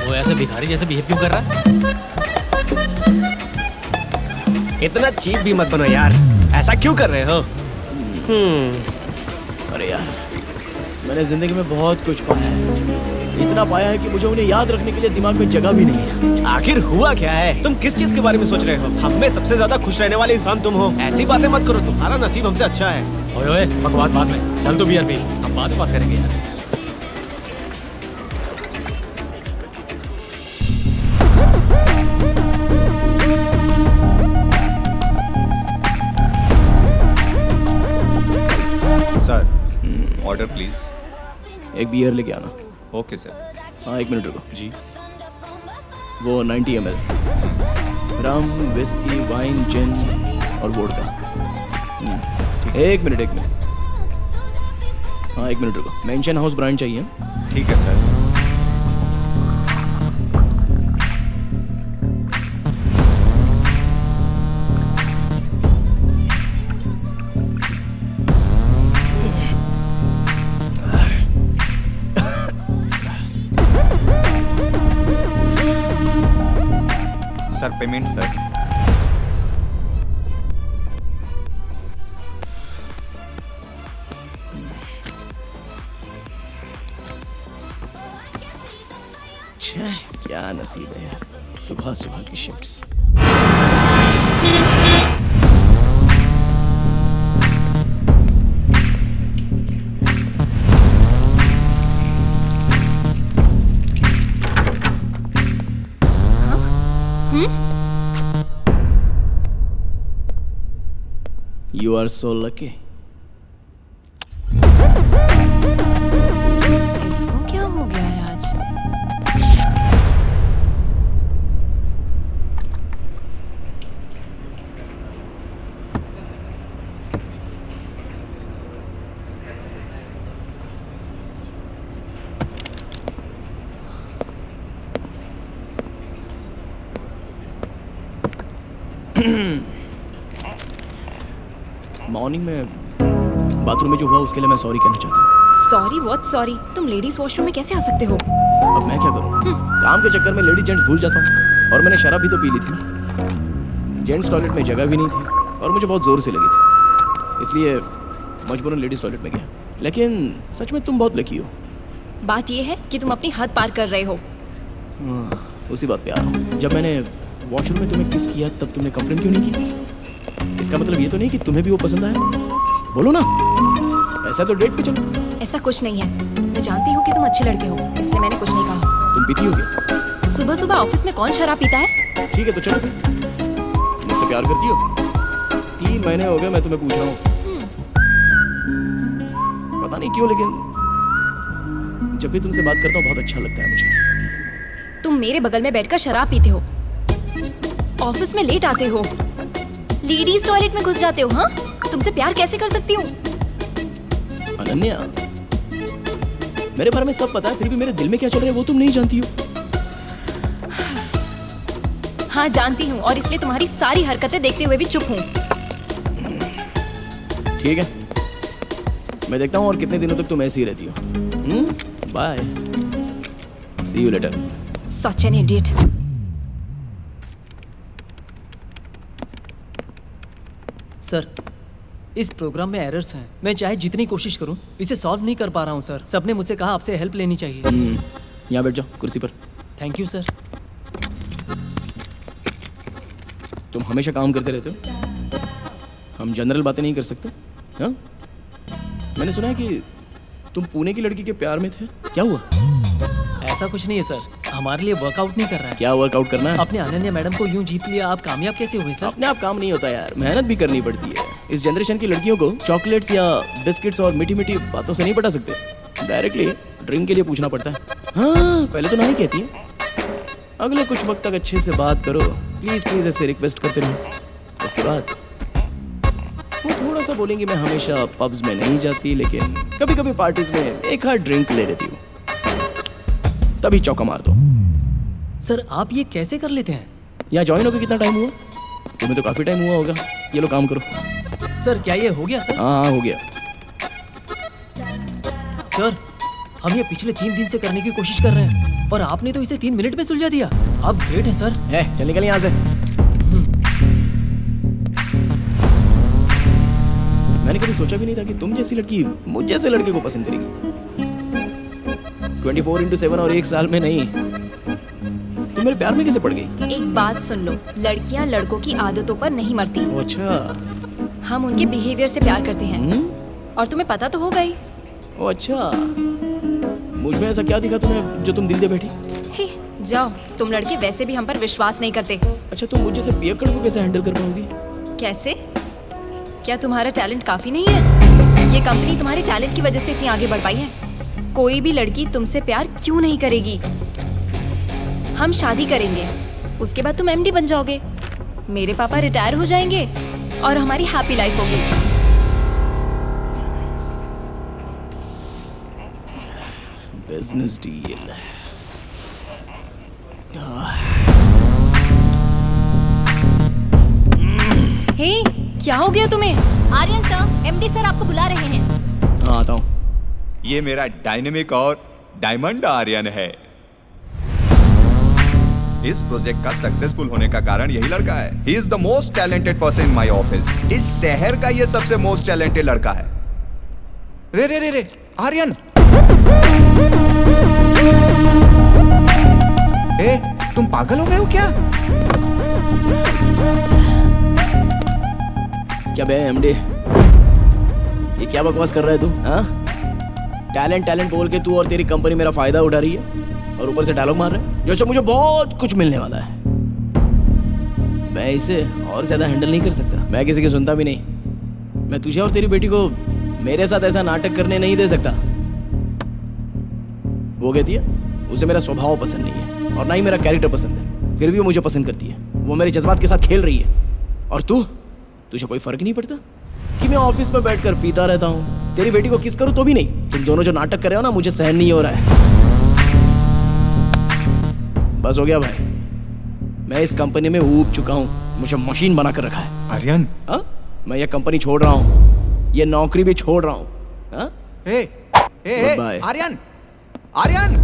वो ऐसे भिखारी जैसे बिहेव क्यों कर रहा है? इतना चीप भी मत बनो यार, ऐसा क्यों कर रहे हो? अरे यार, मैंने जिंदगी में बहुत कुछ पाया है, इतना पाया है कि मुझे उन्हें याद रखने के लिए दिमाग में जगह भी नहीं है। आखिर हुआ क्या है? तुम किस चीज के बारे में सोच रहे हो? हम में सबसे ज्यादा खुश रहने वाले इंसान तुम हो। ऐसी बातें मत करो, तुम्हारा नसीब हमसे अच्छा है। ओए ओए, बकवास बाद में, चल तू बियर पी, हम बाद में बात करेंगे यार। Sir, order please. एक बियर लेके आना। Okay sir. हाँ, 1 मिनट रुको जी। वो 90 ml रम, विस्की, वाइन, जिन और वोडका। 1 मिनट। हाँ, 1 मिनट रुको, मेंशन हाउस ब्रांड चाहिए। ठीक है सर। Sir, payment sir. क्या नसीब है यार, सुबह सुबह की shifts. You are so lucky. इसको क्या हो गया है आज? मॉर्निंग में बाथरूम में जो हुआ उसके लिए मैं सॉरी कहना चाहता हूँ। Sorry what sorry? तुम लेडीज वॉशरूम में कैसे आ सकते हो? अब मैं क्या करूँ? काम के चक्कर में लेडी जेंट्स भूल जाता हूँ, और मैंने शराब भी तो पी ली थी ना। जेंट्स टॉयलेट में जगह भी नहीं थी और मुझे बहुत ज़ोर से लगी थी, इसलिए मजबूरन लेडीज़ टॉयलेट में गया। लेकिन सच में तुम बहुत लकी हो। बात ये है कि तुम अपनी हद पार कर रहे हो। उसी बात पे आ रहा हूँ। जब मैंने वॉशरूम में तुम्हें किस किया तब तुमने कंप्लेंट क्यों नहीं की? इसका मतलब ये तो नहीं कि तुम्हें भी वो पसंद आया? बोलो ना, ऐसा तो डेट पे चलो। ऐसा कुछ नहीं है, मैं जानती हूँ कि तुम अच्छे लड़के हो, इसलिए मैंने कुछ नहीं कहा। तुम पीती होगी? सुबह सुबह ऑफिस में कौन शराब पीता है? ठीक है तो चलो, मुझसे प्यार करती हो? 3 महीने हो गए मैं तुम्हें पूछ रहा हूँ, पता नहीं क्यों, लेकिन जब भी तुमसे बात करता हूँ बहुत अच्छा लगता है मुझे। तुम मेरे बगल में बैठकर शराब पीते हो, ऑफिस में लेट आते हो, लेडीज टॉयलेट में घुस जाते हो। हाँ, तुमसे प्यार कैसे कर सकती हूँ? अनन्या, मेरे बारे में सब पता है, फिर भी मेरे दिल में क्या चल रहा है वो तुम नहीं जानती हो। हाँ जानती हूँ, और इसलिए तुम्हारी सारी हरकतें देखते हुए भी चुप हूँ। ठीक है, मैं देखता हूँ और कितने दिनों तक तुम ऐसी ही रहती हो। Bye, see you later. Such an idiot. Sir, इस प्रोग्राम में एरर्स हैं। मैं चाहे जितनी कोशिश करूं, इसे सॉल्व नहीं कर पा रहा हूं सर। सबने मुझसे कहा आपसे हेल्प लेनी चाहिए। यहाँ बैठ जाओ कुर्सी पर। Thank you sir. तुम हमेशा काम करते रहते हो, हम जनरल बातें नहीं कर सकते? हाँ, मैंने सुना है कि तुम पुणे की लड़की के प्यार में थे, क्या हुआ? ऐसा कुछ नहीं है सर, हमारे लिए वर्कआउट नहीं कर रहा है। क्या वर्कआउट करना है? आपने अनन्या मैडम को यूं जीत लिया, आप कामयाब कैसे हुए सर? अपने आप काम नहीं होता यार, मेहनत भी करनी पड़ती है। इस जनरेशन की लड़कियों को चॉकलेट्स या बिस्किट्स और मीठी मीठी बातों से नहीं पटा सकते, डायरेक्टली ड्रिंक के लिए पूछना पड़ता है। हाँ, पहले तो नहीं कहती है, अगले कुछ वक्त तक अच्छे से बात करो, प्लीज प्लीज ऐसे रिक्वेस्ट करते रहो। उसके बाद वो थोड़ा सा बोलेंगे मैं हमेशा पब्स में नहीं जाती, लेकिन कभी कभी पार्टीज में एक हाथ ड्रिंक ले लेती हूँ, तभी चौका मार दो। सर आप ये कैसे कर लेते हैं? यहाँ ज्वाइन होकर कितना टाइम हुआ? तुम्हें तो काफी टाइम हुआ होगा। ये लो काम करो। सर क्या ये हो गया सर? हाँ हो गया। सर हम ये पिछले 3 दिन से करने की कोशिश कर रहे हैं और आपने तो इसे 3 मिनट में सुलझा दिया। आप ग्रेट है सर। चल निकल यहाँ से। मैंने कभी सोचा भी नहीं था कि तुम जैसी लड़की मुझ जैसे लड़के को पसंद करेगी। 24/7 और 1 साल में नहीं। तुम मेरे प्यार में कैसे पड़ गई? एक बात सुन लो, लड़कियां लड़कों की आदतों पर नहीं मरती। अच्छा। हम उनके बिहेवियर से प्यार करते हैं। और तुम्हें पता तो होगा ही। अच्छा, मुझ में ऐसा क्या दिखा तुम्हें जो तुम दिल दे बैठी? छी, जाओ, तुम लड़के वैसे भी हम पर विश्वास नहीं करते। अच्छा, तुम मुझे से पियक्कड़ को कैसे हैंडल कर पाओगी? कैसे? क्या तुम्हारा टैलेंट काफी नहीं है? ये कंपनी तुम्हारे टैलेंट की वजह से इतनी आगे बढ़ पाई है। कोई भी लड़की तुमसे प्यार क्यों नहीं करेगी? हम शादी करेंगे, उसके बाद तुम एमडी बन जाओगे, मेरे पापा रिटायर हो जाएंगे और हमारी हैप्पी लाइफ होगी। Business deal. हे, क्या हो गया तुम्हें? आर्यन सर, एमडी सर आपको बुला रहे हैं। हाँ आता हूँ। ये मेरा डायनेमिक और डायमंड आर्यन है। इस प्रोजेक्ट का सक्सेसफुल होने का कारण यही लड़का है। He is the most talented person in my office. इस शहर का ये सबसे मोस्ट टैलेंटेड लड़का है। रे रे रे रे आर्यन, ए तुम पागल हो गए हो क्या? क्या बे एमडी, ये क्या बकवास कर रहा है तू? हाँ, टैलेंट टैलेंट बोल के तू और तेरी कंपनी मेरा फायदा उठा रही है और ऊपर से डायलॉग मार रहा है जैसे मुझे बहुत कुछ मिलने वाला है। मैं इसे और ज्यादा हैंडल नहीं कर सकता। मैं किसी की सुनता भी नहीं। मैं तुझे और तेरी बेटी को मेरे साथ ऐसा नाटक करने नहीं दे सकता। वो कहती है उसे मेरा स्वभाव पसंद नहीं है और ना ही मेरा कैरेक्टर पसंद है, फिर भी वो मुझे पसंद करती है। वो मेरे जज्बात के साथ खेल रही है। और तुझे कोई फर्क नहीं पड़ता कि मैं ऑफिस में बैठकर पीता रहता हूँ, तेरी बेटी को किस करूँ तो भी नहीं। तुम दोनों जो नाटक कर रहे हो ना, मुझे सहन नहीं हो रहा है। बस हो गया भाई, मैं इस कंपनी में ऊब चुका हूँ। मुझे मशीन बना कर रखा है। आर्यन, मैं ये कंपनी छोड़ रहा हूँ, ये नौकरी भी छोड़ रहा हूँ। ए आर्यन, आर्यन,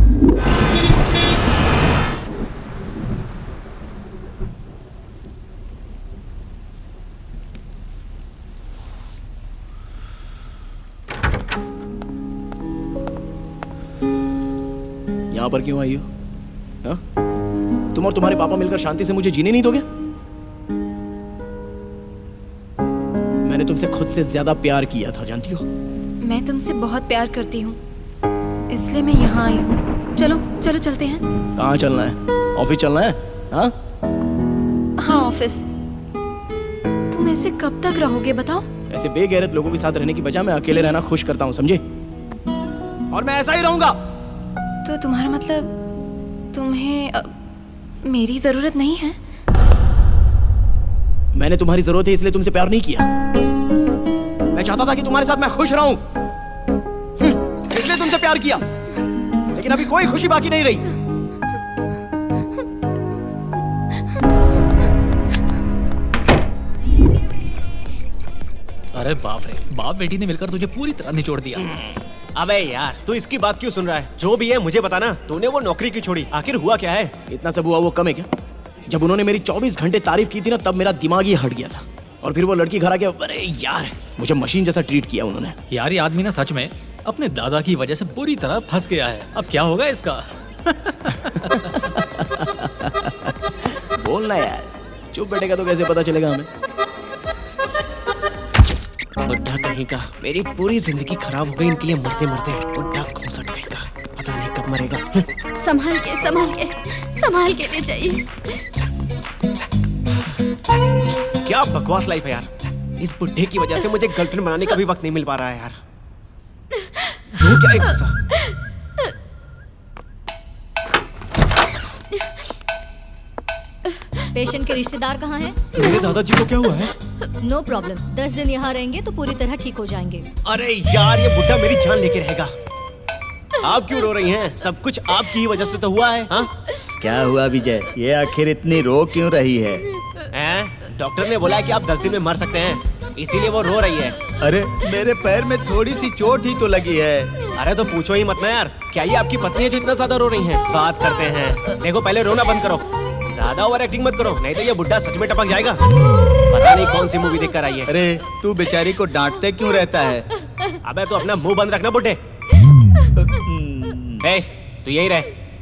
यहाँ पर क्यों आई हो? हाँ? तुम और तुम्हारे पापा मिलकर शांति से मुझे जीने नहीं दोगे? मैंने तुमसे खुद से ज्यादा प्यार किया था, जानती हो? मैं तुमसे बहुत प्यार करती हूँ, इसलिए मैं यहाँ आई हूँ। चलो चलो चलते हैं। कहाँ चलना है? ऑफिस चलना है? हाँ हाँ, ऑफिस। तुम ऐसे कब तक रहोगे बताओ? ऐसे बेगैरत लोगों के साथ रहने की बजाय मैं अकेले रहना खुश करता हूँ, समझे? और मैं ऐसा ही रहूंगा। तो तुम्हारा मतलब तुम्हें मेरी जरूरत नहीं है? मैंने तुम्हारी जरूरत है इसलिए तुमसे प्यार नहीं किया। मैं चाहता था कि तुम्हारे साथ मैं खुश रहूं, इसलिए तुमसे प्यार किया। लेकिन अभी कोई खुशी बाकी नहीं रही। अरे बाप रे, बाप बेटी ने मिलकर तुझे पूरी तरह निचोड़ दिया। अबे यार, तू इसकी बात क्यों सुन रहा है? जो भी है मुझे बताना, तूने वो नौकरी क्यों छोड़ी? आखिर हुआ क्या है? इतना सब हुआ वो कम है क्या? जब उन्होंने मेरी 24 घंटे तारीफ की थी ना, तब मेरा दिमाग ही हट गया था। और फिर वो लड़की घर आ गया, अरे यार मुझे मशीन जैसा ट्रीट किया उन्होंने। यार ये आदमी ना सच में अपने दादा की वजह से बुरी तरह फंस गया है। अब क्या होगा इसका? बोलना यार, चुप बैठेगा तो कैसे पता चलेगा हमें? बुढ़ा कहीं का, मेरी पूरी जिंदगी खराब हो गई इनके लिए मरते मरते। बुढ़ा घोंसट कहीं का, पता नहीं कब मरेगा। संभाल के ले जाइए। क्या बकवास लाइफ है यार। इस बुढ़े की वजह से मुझे गर्लफ्रेंड बनाने का भी वक्त नहीं मिल पा रहा है यार। दो क्या एक गुस्सा। पेशेंट के रिश्तेदार कहाँ हैं? मेरे दादाजी को क्या हुआ है? नो प्रॉब्लम, 10 दिन यहाँ रहेंगे तो पूरी तरह ठीक हो जाएंगे। अरे यार, ये बुढ़ा मेरी जान लेके रहेगा। आप क्यों रो रही हैं? सब कुछ आपकी ही वजह से तो हुआ है। हाँ? क्या हुआ विजय? ये आखिर इतनी रो क्यों रही है? डॉक्टर ने बोला कि आप 10 दिन में मर सकते हैं, इसीलिए वो रो रही है। अरे मेरे पैर में थोड़ी सी चोट ही तो लगी है। अरे तो पूछो ही मत ना यार। क्या ये आपकी पत्नी है जो इतना ज्यादा रो रही हैं? बात करते हैं। देखो पहले रोना बंद करो, ज्यादा ओवर एक्टिंग मत करो, नहीं तो ये बुढ़ा सच में टपक जाएगा। पता नहीं कौन सी मूवी देख कर आई है। अरे तू बेचारी को डांटते क्यों रहता है? अबे तो अपना मुंह बंद रखना बुड्ढे। तू यही रहे,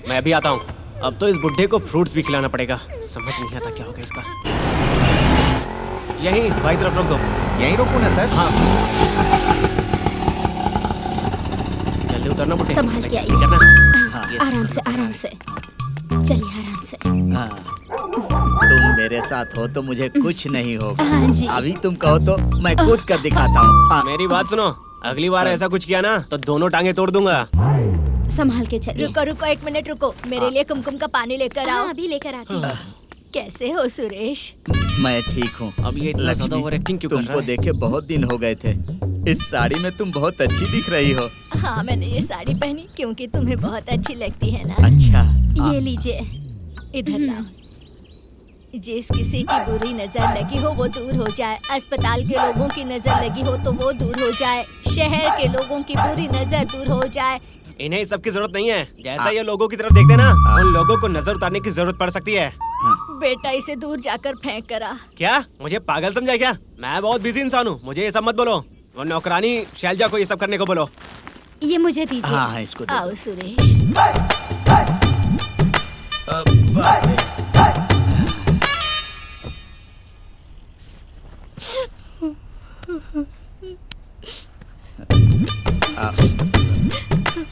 मैं भी आता हूँ। अब तो इस बुड्ढे को फ्रूट्स भी खिलाना पड़ेगा। समझ नहीं आता क्या होगा इसका। यही बाई तरफ रोक दो। यहीं रोकूं ना सर? हाँ, जल्दी उतरना बुड्ढे। संभाल के आइए। करना। आराम से चलिए, आराम से। हाँ, तुम मेरे साथ हो तो मुझे कुछ नहीं होगा। हाँ जी। अभी तुम कहो तो मैं कूद कर दिखाता हूँ। मेरी बात सुनो, अगली बार ऐसा कुछ किया ना तो दोनों टांगे तोड़ दूंगा। संभाल के चलिए। रुको 1 मिनट रुको, मेरे लिए कुमकुम का पानी लेकर आओ। अभी लेकर आती हूँ। कैसे हो सुरेश? मैं ठीक हूँ। अब ये इतना ज्यादा ओवर एक्टिंग क्यों कर रहा तुमको है? देखे बहुत दिन हो गए थे। इस साड़ी में तुम बहुत अच्छी दिख रही हो। हाँ, मैंने ये साड़ी पहनी क्योंकि तुम्हें बहुत अच्छी लगती है ना। अच्छा, ये लीजिए, इधर लाओ। जिस किसी की बुरी नजर लगी हो वो दूर हो जाए, अस्पताल के लोगों की नजर लगी हो तो वो दूर हो जाए, शहर के लोगों की बुरी नजर दूर हो जाए। इन्हें इस सब की जरूरत नहीं है। जैसा ये लोगों की तरफ देखते ना, उन लोगों को नजर उतारने की जरूरत पड़ सकती है। बेटा इसे दूर जाकर फेंक कर आ। क्या मुझे पागल समझा क्या? मैं बहुत बिजी इंसान हूँ, मुझे ये सब मत बोलो। वो नौकरानी शैलजा को ये सब करने को बोलो। ये मुझे दीजिए। हाँ, इसको दे दो। आओ सुरेश।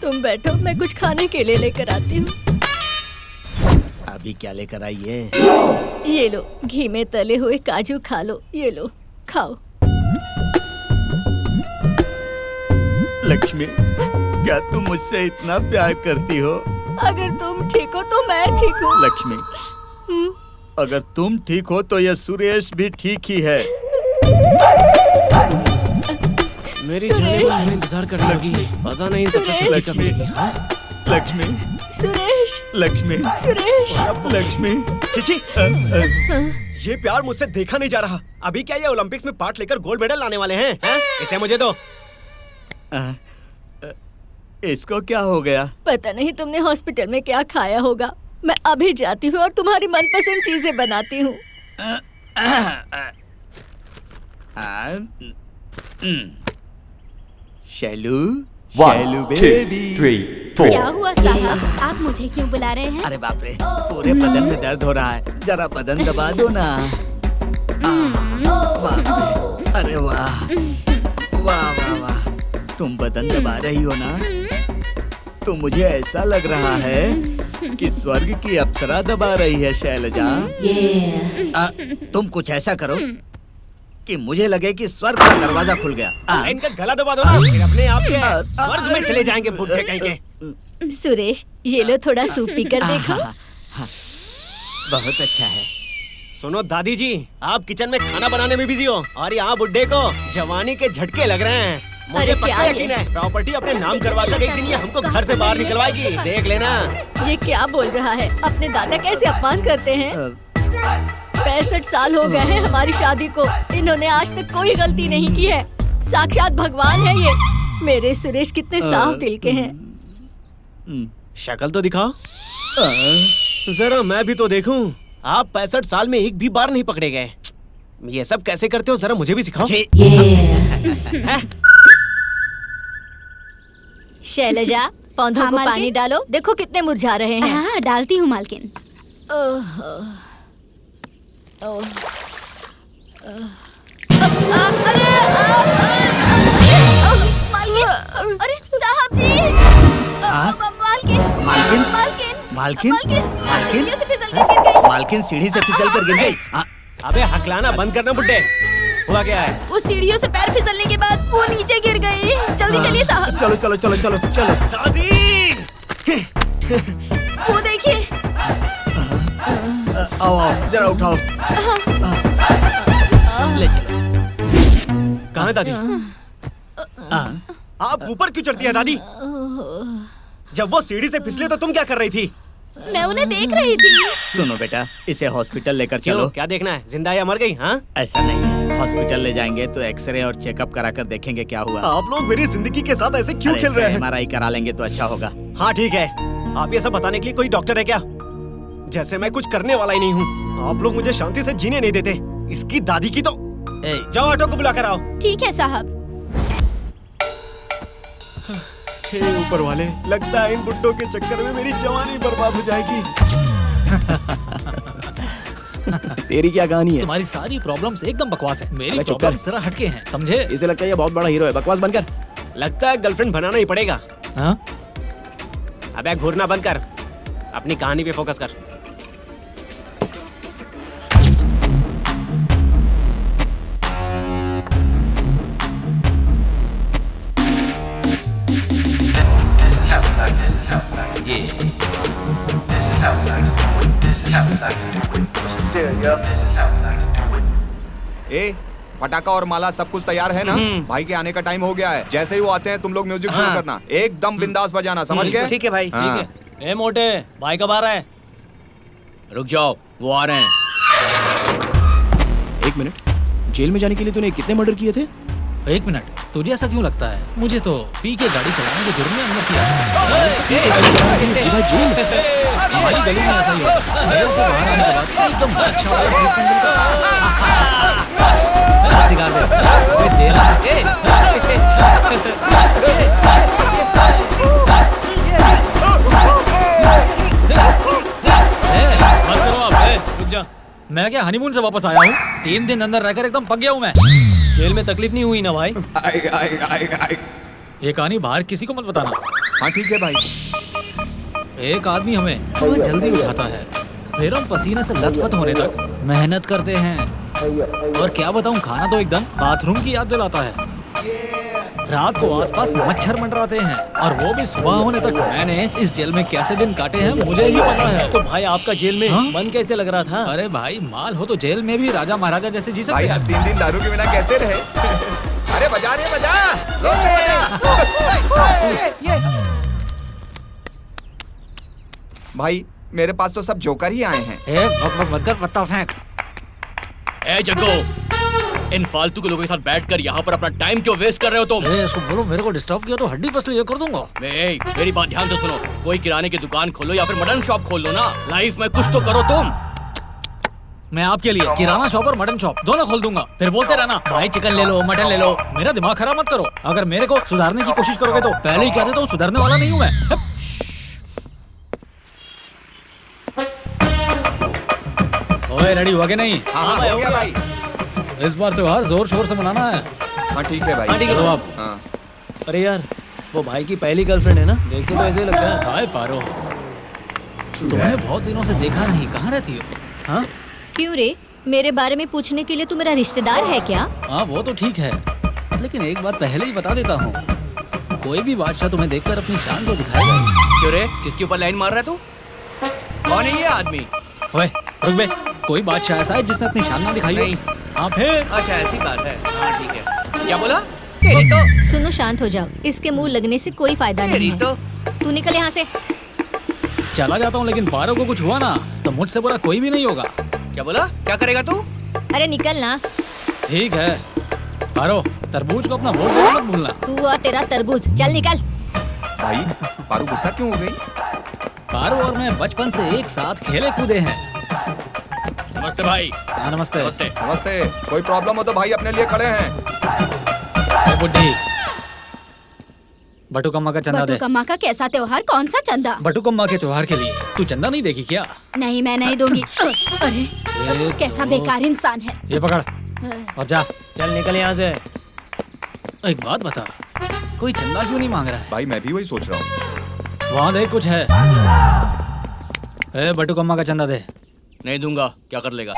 तुम बैठो, मैं कुछ खाने के लिए लेकर आती हूँ। अभी क्या लेकर आई है? ये लो, घी में तले हुए काजू खा लो। ये लो, खाओ। लक्ष्मी, क्या तुम मुझसे इतना प्यार करती हो? अगर तुम ठीक हो तो मैं ठीक हूँ। लक्ष्मी, अगर तुम ठीक हो तो यह सुरेश भी ठीक ही है। मेरी जाने को मैं इंतजार करने लगी। पता नहीं सबसे सुरेश। छोटी कभी। लक्ष्मी, सुरेश, लक्ष्मी, सुरेश। लक्ष्मी। चिची, ये प्यार मुझसे देखा नहीं जा रहा। अभी क्या ये ओलंपिक्स में पार्ट लेकर गोल्ड मेडल लाने वाले हैं? इसे मुझे दो। इसको क्या हो गया? पता नहीं तुमने हॉस्पिटल में क्या खाया होगा। मैं अभी जाती हूँ और तुम्हारी मनपसंद चीजें बनाती हूँ। शैलू, शैलू बेबी। क्या हुआ साहब, आप मुझे क्यों बुला रहे हैं? अरे बाप रे, पूरे बदन में दर्द हो रहा है, जरा बदन दबा दो ना। बाप रे, अरे वाह वाह वाह वाह, तुम बदन दबा रही हो ना, तो मुझे ऐसा लग रहा है कि स्वर्ग की अप्सरा दबा रही है शैलजा। तुम कुछ ऐसा करो कि मुझे लगे कि स्वर्ग का दरवाजा खुल गया। इनका गला दबा दो ना, फिर अपने आप के स्वर्ग में चले जाएंगे बुद्धे कहीं के। सुरेश, ये लो थोड़ा सूप पीकर देखो। बहुत अच्छा है। सुनो दादी जी, आप किचन में खाना बनाने में बिजी हो और यहाँ बुड्ढे को जवानी के झटके लग रहे हैं। मुझे अरे पक्का क्या यकीन है प्रॉपर्टी अपने नाम करवा कर एक दिन ये हमको घर से बाहर निकलवाएगी, देख लेना। ये क्या बोल रहा है? अपने दादा कैसे अपमान करते हैं? 65 साल हो गए हैं हमारी शादी को, इन्होंने आज तक कोई गलती नहीं की है। साक्षात भगवान है ये। मेरे सुरेश कितने साफ दिल के हैं। शक्ल तो दिखाओ जरा, मैं भी तो देखूं। आप 65 साल में एक भी बार नहीं पकड़े गए। ये सब कैसे करते हो, जरा मुझे भी सिखाओ। शैलजा, पौधों हाँ, को मालकिन? पानी डालो, देखो कितने मुरझा रहे हैं। हाँ, डालती हूँ मालकिन। मालकिन, अरे साहब जी, मालकिन, मालकिन? मालकिन, मालकिन? मालकिन? सीढ़ियों से फिसल कर गिर गई। मालकिन सीढ़ी से फिसल कर गिर गई। अबे हकलाना बंद करना बुड्ढे। हुआ क्या है? वो सीढ़ियों से पैर फिसलने के बाद वो नीचे गिर गई। जल्दी चलिए साहब। चलो चलो चलो चलो चलो। दादी! वो देखिए। आओ आओ जरा उठाओ। ले चलो। कहाँ है दादी? आप ऊपर क्यों चढ़ती है दादी? जब वो सीढ़ी से फिसले तो तुम क्या कर रही थी? मैं उन्हें देख रही थी। सुनो बेटा, इसे हॉस्पिटल लेकर क्यों? चलो। क्या देखना है? जिंदा या मर गई? हाँ? ऐसा नहीं है, हॉस्पिटल ले जाएंगे तो एक्सरे और चेकअप करा कर देखेंगे क्या हुआ। आप लोग मेरी जिंदगी के साथ ऐसे क्यों खेल रहे हैं? MRI करा लेंगे तो अच्छा होगा। हाँ ठीक है। आप ये सब बताने के लिए कोई डॉक्टर है क्या? जैसे मैं कुछ करने वाला ही नहीं हूँ। आप लोग मुझे शांति से जीने नहीं देते। इसकी दादी की तो जाओ ऑटो को बुला कर आओ। ठीक है साहब। हे ऊपर वाले, लगता है इन बुड्ढों के चक्कर में मेरी जवानी बर्बाद हो जाएगी। तेरी क्या कहानी है? तुम्हारी सारी प्रॉब्लम्स एकदम बकवास है। मेरी अबे चुप कर। प्रॉब्लम्स जरा हटके हैं, समझे? इसे लगता है ये बहुत बड़ा हीरो है। बकवास बंद कर। लगता है गर्लफ्रेंड बनाना ही पड़ेगा। हाँ? अबे घूरना बंद कर, अपनी कहानी पे फोकस कर। ए पटाखा और माला सब कुछ तैयार है ना? भाई के आने का टाइम हो गया है। जैसे ही वो आते हैं तुम लोग म्यूजिक शुरू करना, एकदम बिंदास बजाना, समझ गए? ठीक है भाई। हाँ। ठीक है। ए मोटे, भाई कब आ रहा है? रुक जाओ, वो आ रहे हैं। एक मिनट, जेल में जाने के लिए तूने कितने मर्डर किए थे? एक मिनट, तुझे ऐसा क्यों लगता है? मुझे तो पी के गाड़ी चलाने के जुर्म में अंदर किया। सीधा जेल। हमारी गली में ऐसा ही होता है। जेल से बाहर आने के बाद एकदम अच्छा वाला ट्रीटमेंट मिलता है। सिगार दे। अबे दे ना। बस करो आप। रुक जा। मैं क्या हनीमून से वापस आया हूँ? 3 दिन अंदर रहकर एकदम पक गया हूँ मैं। जेल में तकलीफ नहीं हुई ना भाई? ये कहानी बाहर किसी को मत बताना। हाँ ठीक है भाई। एक आदमी हमें सुबह जल्दी उठाता है, फिर हम पसीने से लथपथ होने तक मेहनत करते हैं। और क्या बताऊं, खाना तो एकदम बाथरूम की याद दिलाता है। रात को आसपास मच्छर मंडराते हैं, और वो भी सुबह होने तक। मैंने इस जेल में कैसे दिन काटे हैं मुझे ही पता है। तो भाई आपका जेल में हाँ? मन कैसे लग रहा था? अरे भाई, माल हो तो जेल में भी राजा महाराजा जैसे जी सकते भाई हैं। आप 3 दिन दारू के बिना कैसे रहे? अरे बजा रे बजा, जोर से बजा। भाई मेरे पास तो सब जोकर ही आए हैं। भग भग मत कर, पत्ता फेंक। ए जग्गो, इन फालतू के लोगों के साथ बैठकर यहाँ पर अपना टाइम क्यों वेस्ट कर रहे हो तुम? इसको बोलो मेरे को डिस्टर्ब किया तो हड्डी पसली ये कर दूंगा। मेरी बात ध्यान से सुनो। कोई किराने की दुकान खोलो या फिर मटन शॉप खोल लो ना। लाइफ में कुछ तो करो तुम। मैं आपके लिए किराना शॉप और मटन शॉप दोनों खोल दूंगा। फिर बोलते रहना भाई चिकन ले लो, मटन ले लो। मेरा दिमाग खराब मत करो। अगर मेरे को सुधारने की कोशिश करोगे तो पहले ही कह देता हूँ, सुधरने वाला नहीं हूँ मैं। ओए रेडी हुआ के नहीं? हाँ हो गया भाई। इस बार त्योहार जोर शोर से मनाना है। हाँ ठीक है भाई। चलो आप। हाँ। अरे यार, वो भाई की पहली गर्लफ्रेंड है ना? देख के तो ऐसे ही लगता है। हाय पारो, तुम्हें बहुत दिनों से देखा नहीं, कहाँ रहती हो? हाँ क्यों रे, मेरे बारे में पूछने के लिए तू मेरा रिश्तेदार है क्या? हाँ, वो तो ठीक है, लेकिन एक बात पहले ही बता देता हूँ, कोई भी बादशाह तुम्हें देखकर अपनी शान को दिखाएगा। क्यों रे, किसके ऊपर लाइन मार रहा है तू? कौन है ये आदमी? ओए रुक बे, कोई बादशाह ऐसा है जिसने अपनी शान ना दिखाई हो? नहीं। हाँ फिर? अच्छा ऐसी बात है। हाँ ठीक है। क्या बोला? तेरी तो सुनो शांत हो जाओ, इसके मुंह लगने से कोई फायदा नहीं तेरी तो है। तू निकल यहाँ से। चला जाता हूँ, लेकिन पारो को कुछ हुआ ना तो मुझसे बुरा कोई भी नहीं होगा। क्या बोला? क्या करेगा तू? अरे निकल ना। ठीक है पारो, तरबूज को अपना वोट देना मत भूलना। तू और तेरा तरबूज, चल निकल। भाई पारू गुस्सा क्यों हो गई? पारो और मैं बचपन से एक साथ खेले कूदे हैं। नमस्ते भाई। हाँ, नमस्ते। नमस्ते। नमस्ते। कोई प्रॉब्लम हो तो भाई अपने लिए खड़े हैं। ए बुड्ढी, बटुकम्मा का चंदा दे। बटुकम्मा का कैसा त्योहार, कौन सा चंदा? बटुकम्मा के त्योहार के लिए तू चंदा नहीं देगी क्या? नहीं, मैं नहीं दूंगी। अरे कैसा बेकार इंसान है। ये पकड़ और जा। चल निकल यहाँ से। एक बात बता, कोई चंदा क्यों नहीं मांग रहा है? भाई मैं भी वही सोच रहा हूँ। वहाँ देख कुछ है। ए बटू कम्मा का चंदा दे। नहीं दूंगा, क्या कर लेगा?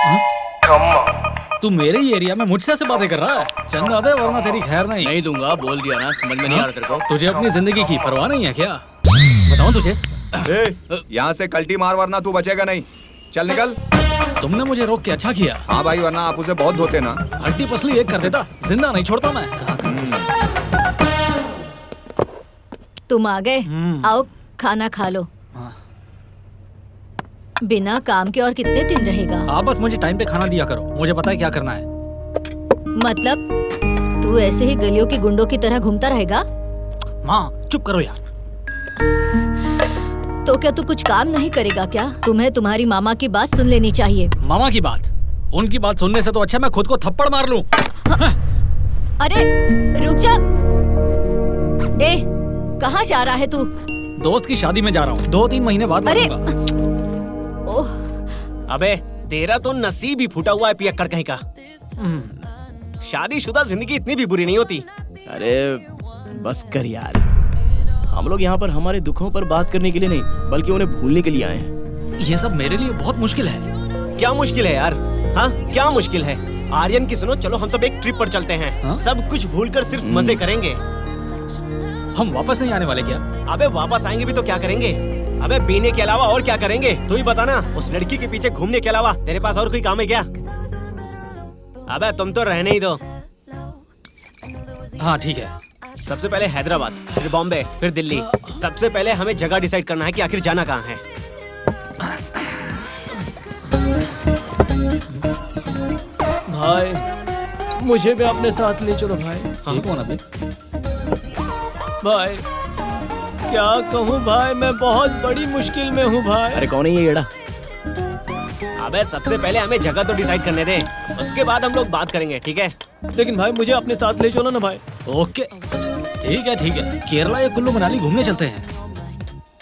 तू मेरे ही एरिया में मुझसे ऐसे बातें कर रहा है? चंदा दे वरना तेरी खैर नहीं। नहीं दूंगा, बोल दिया ना, समझ में नहीं आ रहा तेरे को? तुझे अपनी जिंदगी की परवाह नहीं है क्या? बताऊं तुझे? यहाँ से कल्टी मार वरना तू बचेगा नहीं। चल निकल। तुमने मुझे रोक के अच्छा किया। हाँ भाई, वरना आप उसे बहुत धोते ना। हड्डी पसली एक कर देता, जिंदा नहीं छोड़ता मैं। तुम आ गए, आओ खाना खा लो। हाँ। बिना काम के और कितने दिन रहेगा? आप बस मुझे टाइम पे खाना दिया करो, मुझे पता है क्या करना है। मतलब तू ऐसे ही गलियों की गुंडों की तरह घूमता रहेगा? माँ चुप करो यार। तो क्या तू कुछ काम नहीं करेगा क्या? तुम्हें तुम्हारी मामा की बात सुन लेनी चाहिए। मामा की बात? उनकी बात सुनने से तो अच्छा मैं खुद को थप्पड़ मार लूं। अरे रुक जा। ए, कहाँ जा रहा है तू? दोस्त की शादी में जा रहा हूँ, 2-3 महीने बाद अरे लौटूंगा। ओह, अबे तेरा तो नसीब ही फूटा हुआ है पियक्कड़ कहीं का। शादीशुदा जिंदगी इतनी भी बुरी नहीं होती। अरे बस कर यार, हम लोग यहाँ पर हमारे दुखों पर बात करने के लिए नहीं, बल्कि उन्हें भूलने के लिए आए हैं। ये सब मेरे लिए बहुत मुश्किल है। क्या मुश्किल है यार? हाँ क्या मुश्किल है? आर्यन की सुनो, चलो हम सब एक ट्रिप पर चलते हैं। हाँ? सब कुछ भूलकर सिर्फ मजे करेंगे। हम वापस नहीं आने वाले क्या? अबे वापस आएंगे भी तो क्या करेंगे? अबे पीने के अलावा और क्या करेंगे? तू ही बता ना। उस लड़की के पीछे घूमने के अलावा तेरे पास और कोई काम है क्या? अबे तुम तो रहने ही दो। हाँ ठीक है। सबसे पहले हैदराबाद, फिर बॉम्बे, फिर दिल्ली। सबसे पहले हमें जगह डिसाइड करना है कि आखिर जाना कहाँ है। भाई मुझे भी अपने साथ ले चलो भाई। ये कौन अबे? भाई क्या कहूँ भाई, मैं बहुत बड़ी मुश्किल में हूँ भाई। अरे कौन है ये येड़ा? अबे सबसे पहले हमें जगह तो डिसाइड करने दे, उसके बाद हम लोग बात करेंगे, ठीक है? लेकिन भाई मुझे अपने साथ ले चलो ना भाई। ओके ठीक है, केरला या कुल्लू मनाली घूमने चलते हैं।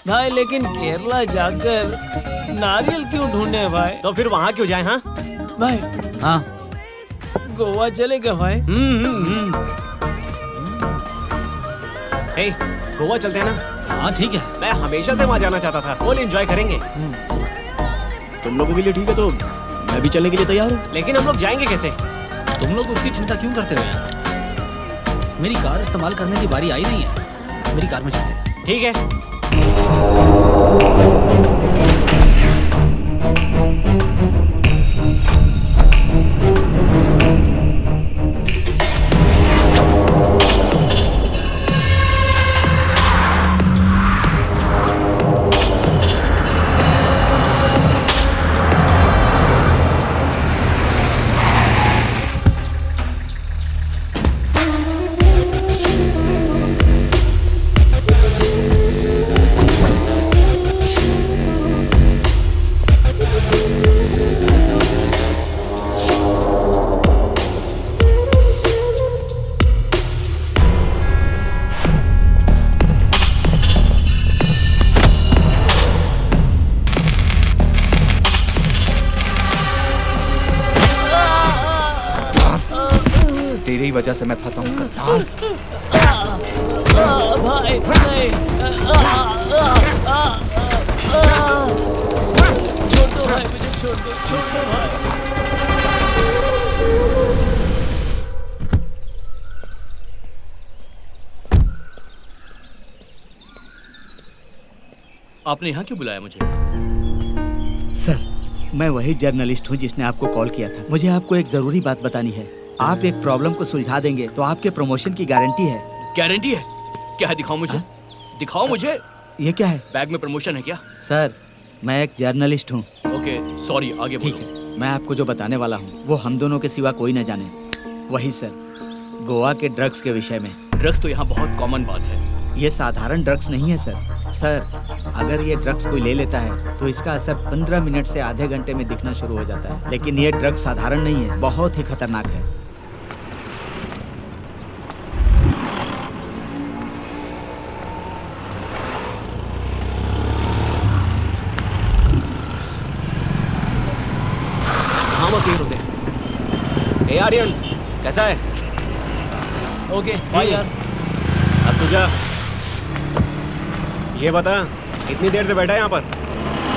भाई लेकिन केरला जाकर नारियल क्यों ढूंढे भाई? तो फिर वहाँ क्यों जाए? हाँ भाई हाँ गोवा चलेगा भाई? हे, गोवा चलते हैं ना? हाँ ठीक है। मैं हमेशा से वहाँ जाना चाहता था, फुल एंजॉय करेंगे। तुम लोगों के लिए ठीक है तो मैं भी चलने के लिए तैयार हूँ। लेकिन हम लोग जाएंगे कैसे? तुम लोग उसकी चिंता क्यों करते हो यार? मेरी कार इस्तेमाल करने की बारी आई नहीं है, मेरी कार में चलते हैं। ठीक है। तेरी वजह से मैं फंसा हूँ गद्दार। भाई नहीं, छोड़ दो भाई, मुझे छोड़ दो भाई। आपने यहाँ क्यों बुलाया मुझे? सर, मैं वही जर्नलिस्ट हूँ जिसने आपको कॉल किया था। मुझे आपको एक जरूरी बात बतानी है। आप एक प्रॉब्लम को सुलझा देंगे तो आपके प्रमोशन की गारंटी है। गारंटी है? क्या है? दिखाओ मुझे। दिखाओ मुझे। ये क्या है? बैग में प्रमोशन है क्या? सर, मैं एक जर्नलिस्ट हूँ। ओके सॉरी, आगे ठीक बोलो। है, मैं आपको जो बताने वाला हूँ वो हम दोनों के सिवा कोई न जाने। वही सर, गोवा के ड्रग्स के विषय में। ड्रग्स तो यहाँ बहुत कॉमन बात है। ये साधारण ड्रग्स नहीं है सर। सर, अगर ये ड्रग्स कोई ले लेता है तो इसका असर 15 मिनट से आधे घंटे में दिखना शुरू हो जाता है। लेकिन ये ड्रग्स साधारण नहीं है, बहुत ही खतरनाक है। चाहिए होते। ए आर्यन, कैसा है? ओके बाय यार। अब तू जा। ये बता, कितनी देर से बैठा है यहाँ पर?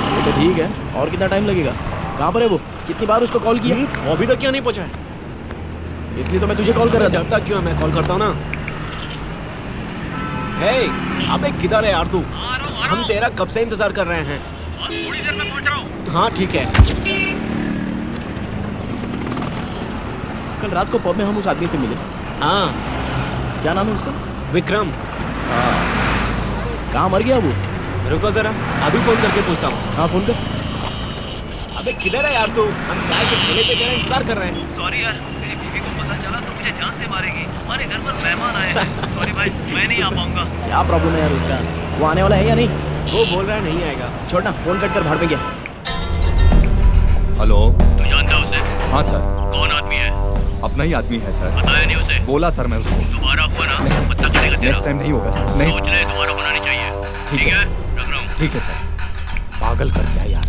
वो तो ठीक है, और कितना टाइम लगेगा? कहाँ पर है वो? कितनी बार उसको कॉल किया? वो अभी तक क्यों नहीं पहुँचा है? इसलिए तो मैं तुझे कॉल कर रहा था। डरता क्यों है? मैं कॉल करता हूँ ना। हे, अबे किधर है यार तू? हम तेरा कब से इंतजार कर रहे हैं। थोड़ी देर में पहुँच रहा हूँ। हाँ ठीक है। कल रात को पब में हम उस आदमी से मिले। हाँ, क्या नाम है उसका? विक्रम। कहाँ मर गया वो? रुको जरा, अभी फोन करके पूछता हूँ। हाँ फोन कर। अबे किधर है यार तू? हम चाय के ठेले पे तेरा इंतजार कर रहे हैं। सॉरी यार, मेरी बीवी को पता चला तो मुझे जान से मारेगी। हमारे घर पर मेहमान आए हैं। सॉरी भाई, मैं नहीं आ पाऊंगा। क्या प्रॉब्लम है यार उसका? वो आने वाला है या नहीं? वो बोल रहा है नहीं आएगा। छोड़ना, फोन कट कर भाड़ में गया। हेलो। तू जानता है उसे? हाँ सर, कौन आदमी है? अपना ही आदमी है सर। बताया नहीं उसे? बोला सर मैं उसको। दोबारा हुआ ना, पता चलेगा तेरा। नेक्स्ट टाइम नहीं होगा सर। नहीं सोच सर। ले, दोबारा होना नहीं चाहिए। ठीक ठीक है। है, रख रहा हूँ। ठीक है सर। पागल कर दिया यार।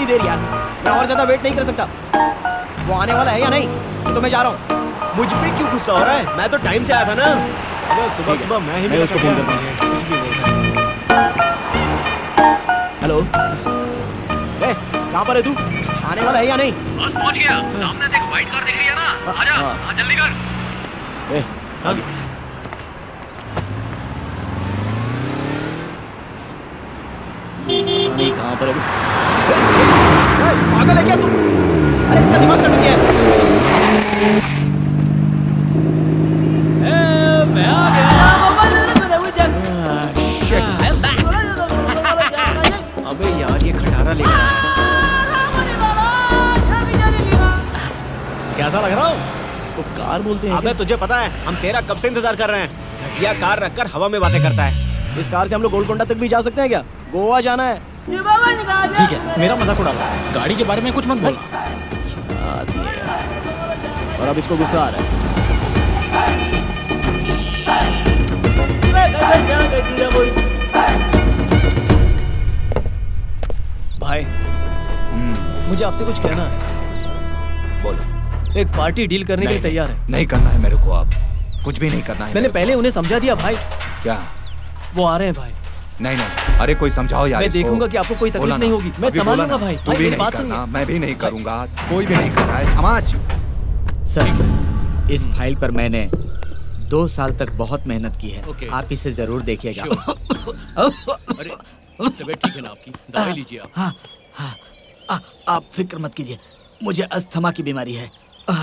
देर यार, मैं और ज्यादा वेट नहीं कर सकता। वो आने वाला है या नहीं? तो मैं जा रहा हूँ। मुझ पे क्यों गुस्सा हो रहा है? मैं तो टाइम से आया था ना। अबे सुबह सुबह मैं ही मैं उसको फोन करता हूँ। कुछ भी बोलता। हेलो, कहाँ पर है तू? आने वाला है या नहीं? बस पहुंच गया। सामने देख, व्हाइट कार दिख रही है ना? आजा, आ जल्दी कर। आगे। नहीं, कहाँ पर है? पागल है क्या तू? अरे इसका दिमाग सड़ गया है। मैं आ गया। अबे यार ये खटारा ले रहा है। कैसा लग रहा हूँ? इसको कार बोलते हैं अबे तुझे पता है हम तेरा कब से इंतजार कर रहे हैं। घटिया कार रखकर हवा में बातें करता है। क्या? इस कार से हम लोग गोलकोंडा तक भी जा सकते हैं क्या? गोवा जाना है। ठीक है, मेरा मजाक उड़ा रहा है। गाड़ी के बारे में कुछ मत बोल। आदमी है यार। और अब इसको गुस्सा आ रहा है। भाई मुझे आपसे कुछ कहना है। बोलो। एक पार्टी डील करने के लिए तैयार है। नहीं करना है मेरे को अब। कुछ भी नहीं करना है। मैंने पहले उन्हें समझा दिया भाई। क्या? वो आ रहे हैं भाई। नहीं नहीं, अरे कोई समझाओ यार। मैं इसको। देखूंगा कि आपको कोई तकलीफ बोला ना। नहीं होगी। मैं अभी संभाल बोला लूंगा ना। भाई। तू भाई भी मेरी नहीं बात करना, सुनिए। मैं भी नहीं करूंगा। कोई भी नहीं कर रहा है। समाज। सर, इस फाइल पर मैंने 2 साल तक बहुत मेहनत की है। ओके। आप इसे जरूर देखिएगा। अरे तबीयत ठीक है ना आपकी? दवाई लीजिए आप। हाँ हाँ, आप फिक्र मत कीजिए, मुझे अस्थमा की बीमारी है।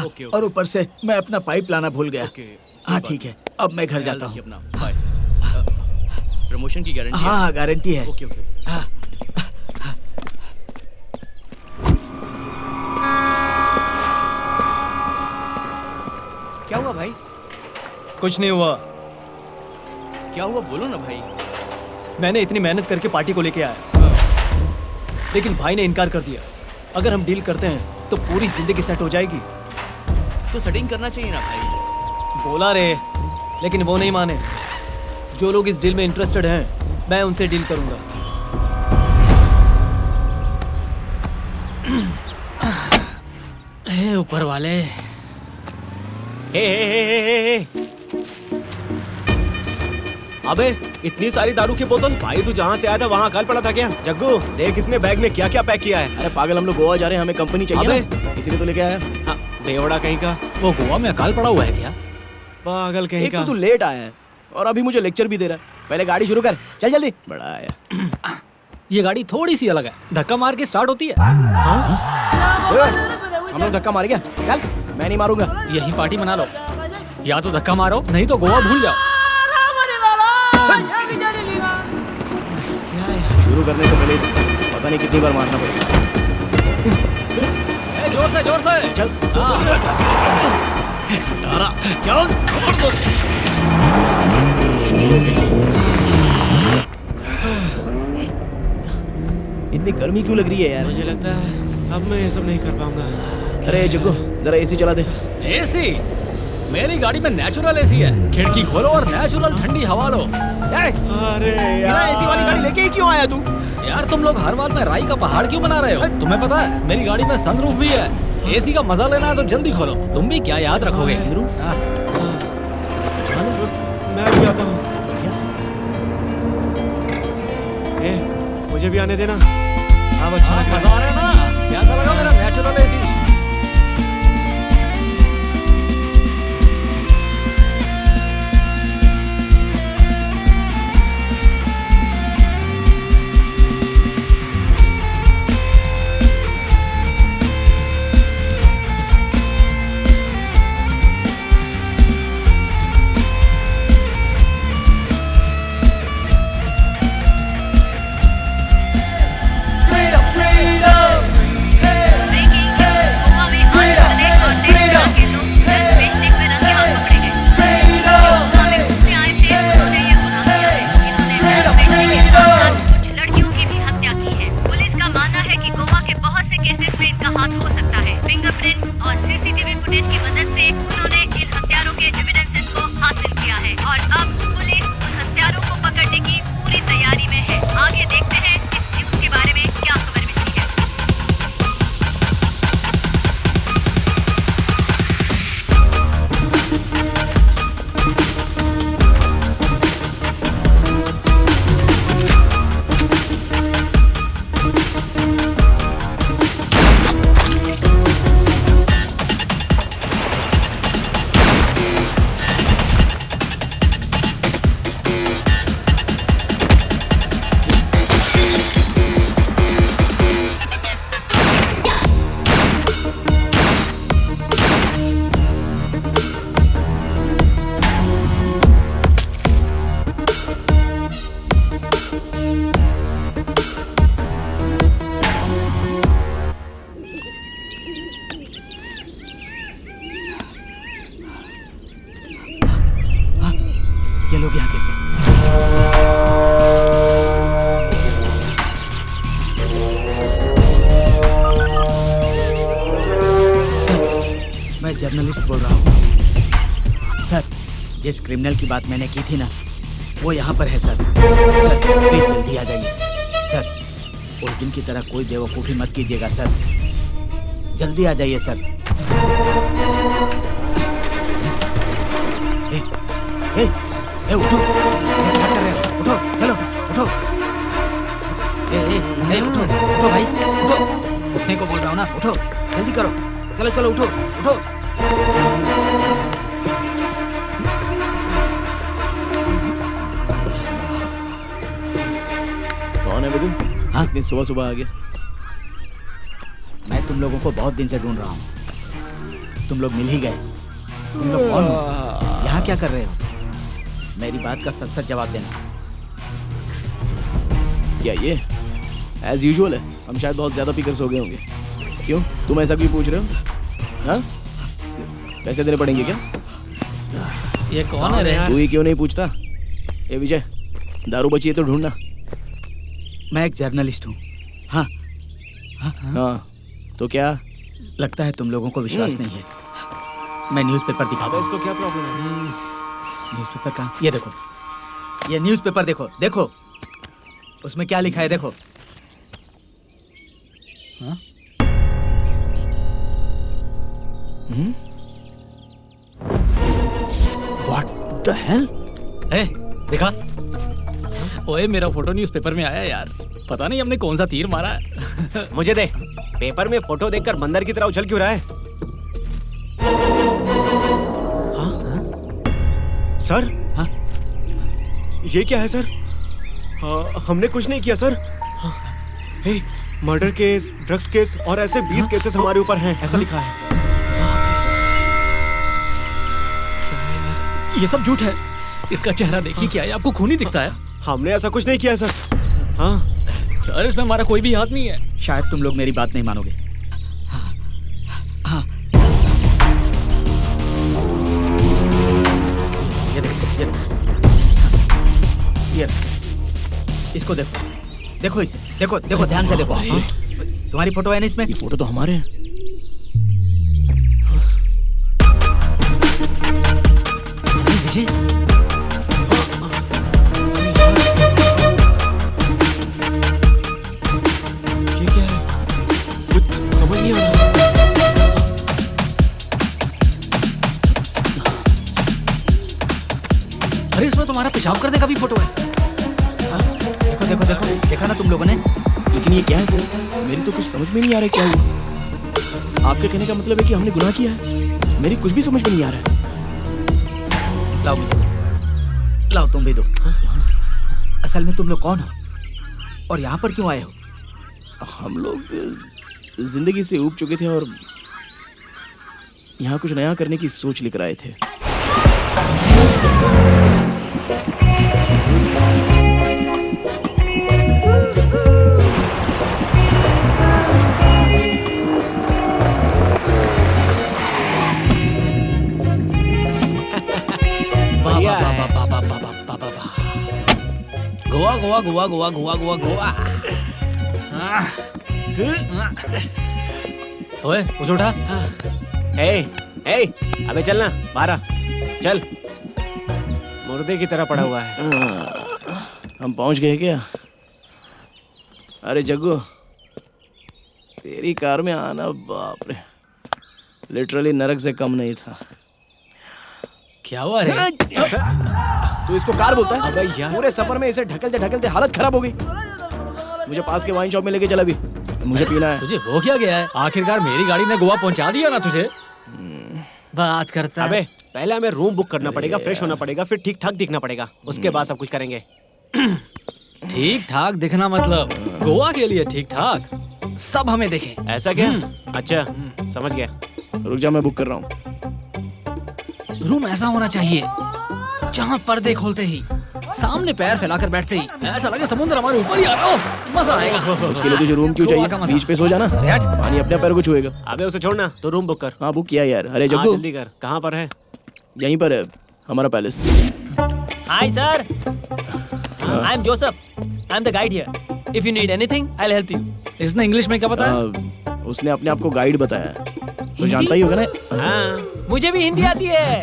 ओके। और ऊपर से मैं अपना पाइप लाना भूल गया। ओके। हाँ ठीक है, अब मैं घर जाता हूँ। अपना बाय। प्रमोशन की गारंटी है? हाँ गारंटी है। Okay okay. हाँ। क्या हुआ भाई? कुछ नहीं हुआ। क्या हुआ बोलो ना भाई। मैंने इतनी मेहनत करके पार्टी को लेके आया, लेकिन भाई ने इनकार कर दिया। अगर हम डील करते हैं तो पूरी जिंदगी सेट हो जाएगी। तो सेटिंग करना चाहिए ना भाई। बोला रे, लेकिन वो नहीं माने। जो लोग इस डील में इंटरेस्टेड हैं, मैं उनसे डील करूंगा। हे ऊपर वाले। हे। अबे इतनी सारी दारू की बोतल। भाई तू जहाँ से आया था वहाँ अकाल पड़ा था क्या? जग्गू देख इसने बैग में क्या क्या पैक किया है। अरे पागल, हम लोग गोवा जा रहे हैं, हमें कंपनी चाहिए ना, इसीलिए तो लेके आया। हाँ, बेवड़ा कहीं का। वो गोवा में अकाल पड़ा हुआ है क्या? पागल कहीं एक का। तो तू लेट आया है और अभी मुझे लेक्चर भी दे रहा है। पहले गाड़ी शुरू कर, चल जल्दी। बड़ा आया। ये गाड़ी थोड़ी सी अलग है, धक्का मार के स्टार्ट होती है। हम लोग धक्का मार गया। चल, मैं नहीं मारूंगा। यही पार्टी मना लो, या तो धक्का मारो नहीं तो गोवा भूल जाओ। शुरू करने से पहले पता नहीं कितनी बार मारना पड़ेगा। जोर से चल यारा, चल जबरदस्त। इतनी गर्मी क्यों लग रही है यार? मुझे लगता है अब मैं ये सब नहीं कर पाऊंगा। अरे जग्गू जरा एसी चला दे। एसी? मेरी गाड़ी में नेचुरल एसी है। खिड़की खोलो और नेचुरल ठंडी हवा लो। अरे यार एसी वाली गाड़ी लेके ही क्यों आया तू? यार तुम लोग हर बात में राई का पहाड़ क्यों बना रहे हो? तुम्हें पता है मेरी गाड़ी में सनरूफ भी है। एसी का मजा लेना है तो जल्दी खोलो। तुम भी क्या याद रखोगे? मैं भी आता हूँ। मुझे भी आने देना। अब अच्छा लग मजा आ रहा है ना? कैसा लगा मेरा नेचुरल एसी? ये लोग यहाँ कैसे? सर, मैं जर्नलिस्ट बोल रहा हूँ। सर, जिस क्रिमिनल की बात मैंने की थी ना, वो यहाँ पर है सर। सर, प्लीज जल्दी आ जाइए। सर, उस दिन की तरह कोई बेवकूफ़ी मत कीजिएगा सर। जल्दी आ जाइए सर। ए, उठो। क्या कर रहे हो? उठो, चलो, उठो। ए, उठो भाई, उठो। उठने को बोल रहा हूँ ना, उठो, जल्दी करो। चलो चलो, उठो, उठो। कौन है बदू? हाँ? इतनी सुबह सुबह आ गया? मैं तुम लोगों को बहुत दिन से ढूंढ रहा हूँ। तुम लोग मिल ही गए। तुम लोग कौन हो? यहाँ क्या कर रहे हो? मेरी बात का सच सच जवाब देना। क्या ये एज यूजुअल है? हम शायद बहुत ज्यादा पीकर्स हो गए होंगे। क्यों, तुम ऐसा क्यों पूछ रहे हो? हाँ, पैसे देने पड़ेंगे क्या? ये कौन है रे? तू ही क्यों नहीं पूछता? ये विजय, दारू बची है तो ढूंढना। मैं एक जर्नलिस्ट हूँ। हाँ। हाँ, तो क्या लगता है तुम लोगों को विश्वास नहीं है। मैं न्यूज़पेपर दिखाता हूँ। इसको क्या प्रॉब्लम है? न्यूज़पेपर कहाँ? ये देखो, ये न्यूज़पेपर देखो, देखो उसमें क्या लिखा है, देखो। हाँ? What the hell? देखा? ओए, मेरा फोटो न्यूज़पेपर में आया यार। पता नहीं हमने कौन सा तीर मारा है। मुझे दे। पेपर में फोटो देखकर बंदर की तरह उछल क्यों रहा है? सर? हाँ? ये क्या है सर? हमने कुछ नहीं किया sir. Murder case, drugs case और ऐसे 20 केसेस हमारे ऊपर हैं, ऐसा लिखा है। ये सब झूठ है। इसका चेहरा देखिए, क्या है? आपको खूनी दिखता है? हमने ऐसा कुछ नहीं किया सर। हाँ सर, इसमें हमारा कोई भी हाथ नहीं है। शायद तुम लोग मेरी बात नहीं मानोगे। हाँ, देखो इसे, देखो देखो ध्यान से देखो। हाँ? तुम्हारी फोटो है ना इसमें? ये फोटो तो हमारे हैं। विजय, ये क्या है? कुछ समझ नहीं आ रहा। अरे इसमें तुम्हारा पेशाब करने का भी फोटो है। देखो देखो देखो, देखा ना तुम लोगों ने? लेकिन ये क्या है सर? मेरी तो कुछ समझ में नहीं आ रहा है क्या हुआ। आपके कहने का मतलब है कि हमने गुनाह किया है? मेरी कुछ भी समझ में नहीं आ रहा है। लाओ मुझे दो, लाओ तुम भी दो। असल में तुम लोग कौन हो और यहाँ पर क्यों आए हो? हम लोग जिंदगी से ऊब चुके थे और यहाँ कुछ नया करने की सोच लेकर आए थे। गोवा गोवा गोवा गोवा गोवा गोवा गोवा। ओए उसे उठा। अबे चल ना, बाहर आ, चल। मुर्दे की तरह पड़ा हुआ है। हम पहुंच गए क्या? अरे जग्गू, तेरी कार में आना बाप रे, लिटरली नरक से कम नहीं था। क्या हुआ रे? तू इसको कार बोलता है? अबे यार, पूरे सफर में इसे ढकलते ढकलते हालत खराब हो गई। मुझे पास के वाइन शॉप में लेके चला भी, मुझे पीना है। तुझे हो क्या गया है? आखिरकार मेरी गाड़ी ने गोवा पहुंचा दिया ना तुझे। बात करता है। अबे पहले हमें रूम बुक करना पड़ेगा, फ्रेश होना पड़ेगा, फिर ठीक ठाक दिखना पड़ेगा, उसके बाद सब कुछ करेंगे। ठीक ठाक दिखना मतलब गोवा के लिए ठीक ठाक? सब हमें देखे। ऐसा क्या? अच्छा, समझ गया। रुक जा, मैं बुक कर रहा हूँ। रूम ऐसा होना चाहिए जहाँ पर्दे खोलते ही सामने पैर फैलाकर बैठते ही ऐसा लगे समुद्र हमारे ऊपर ही आ रहा हो। मजा आएगा। उसके लिए तुझे रूम क्यों गोवा चाहिए? का मजा। बीच पे सो जाना, अरे हट। पानी अपने पैर को छुएगा। अबे उसे छोड़ना, तो रूम बुक कर। हाँ बुक किया यार। अरे हाँ, जग्गू, जल्दी कर। कहाँ पर है? यहीं पर है हमारा palace. Hi, sir. I'm Joseph. I'm the guide here. If you need anything, I'll help you. इसने इंग्लिश में क्या बताया? उसने अपने आप को गाइड बताया। तो जानता ही होगा ना। हाँ। मुझे भी हिंदी आती है।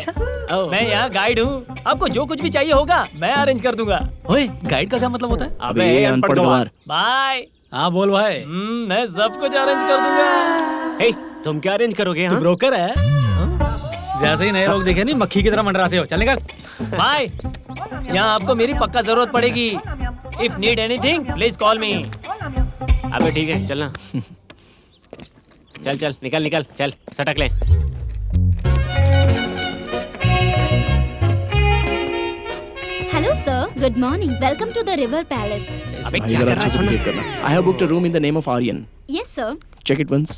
मैं यहाँ गाइड हूँ। आपको जो कुछ भी चाहिए होगा मैं अरेंज कर दूंगा। ओए गाइड का क्या मतलब होता है? अबे अनपढ़ गवार। बाय। हाँ बोल भाई। मैं सब कुछ अरेंज कर दूंगा। हे, तुम क्या अरेंज करोगे? तू हाँ? ब्रोकर है? जैसे ही नए लोग देखे नहीं मक्खी की तरह मंडराते हो। चल निकल। बाय। यहाँ आपको मेरी पक्का जरूरत पड़ेगी। If need anything, please call me. अबे ठीक है, चलना। चल चल, निकल निकल, चल सटक ले। Hello sir, good morning, welcome to the river palace. अबे भाई क्या जरा कर रहा अच्छे से है? चेक करना। I have booked a room in the name of Aryan. Yes sir, Check it once.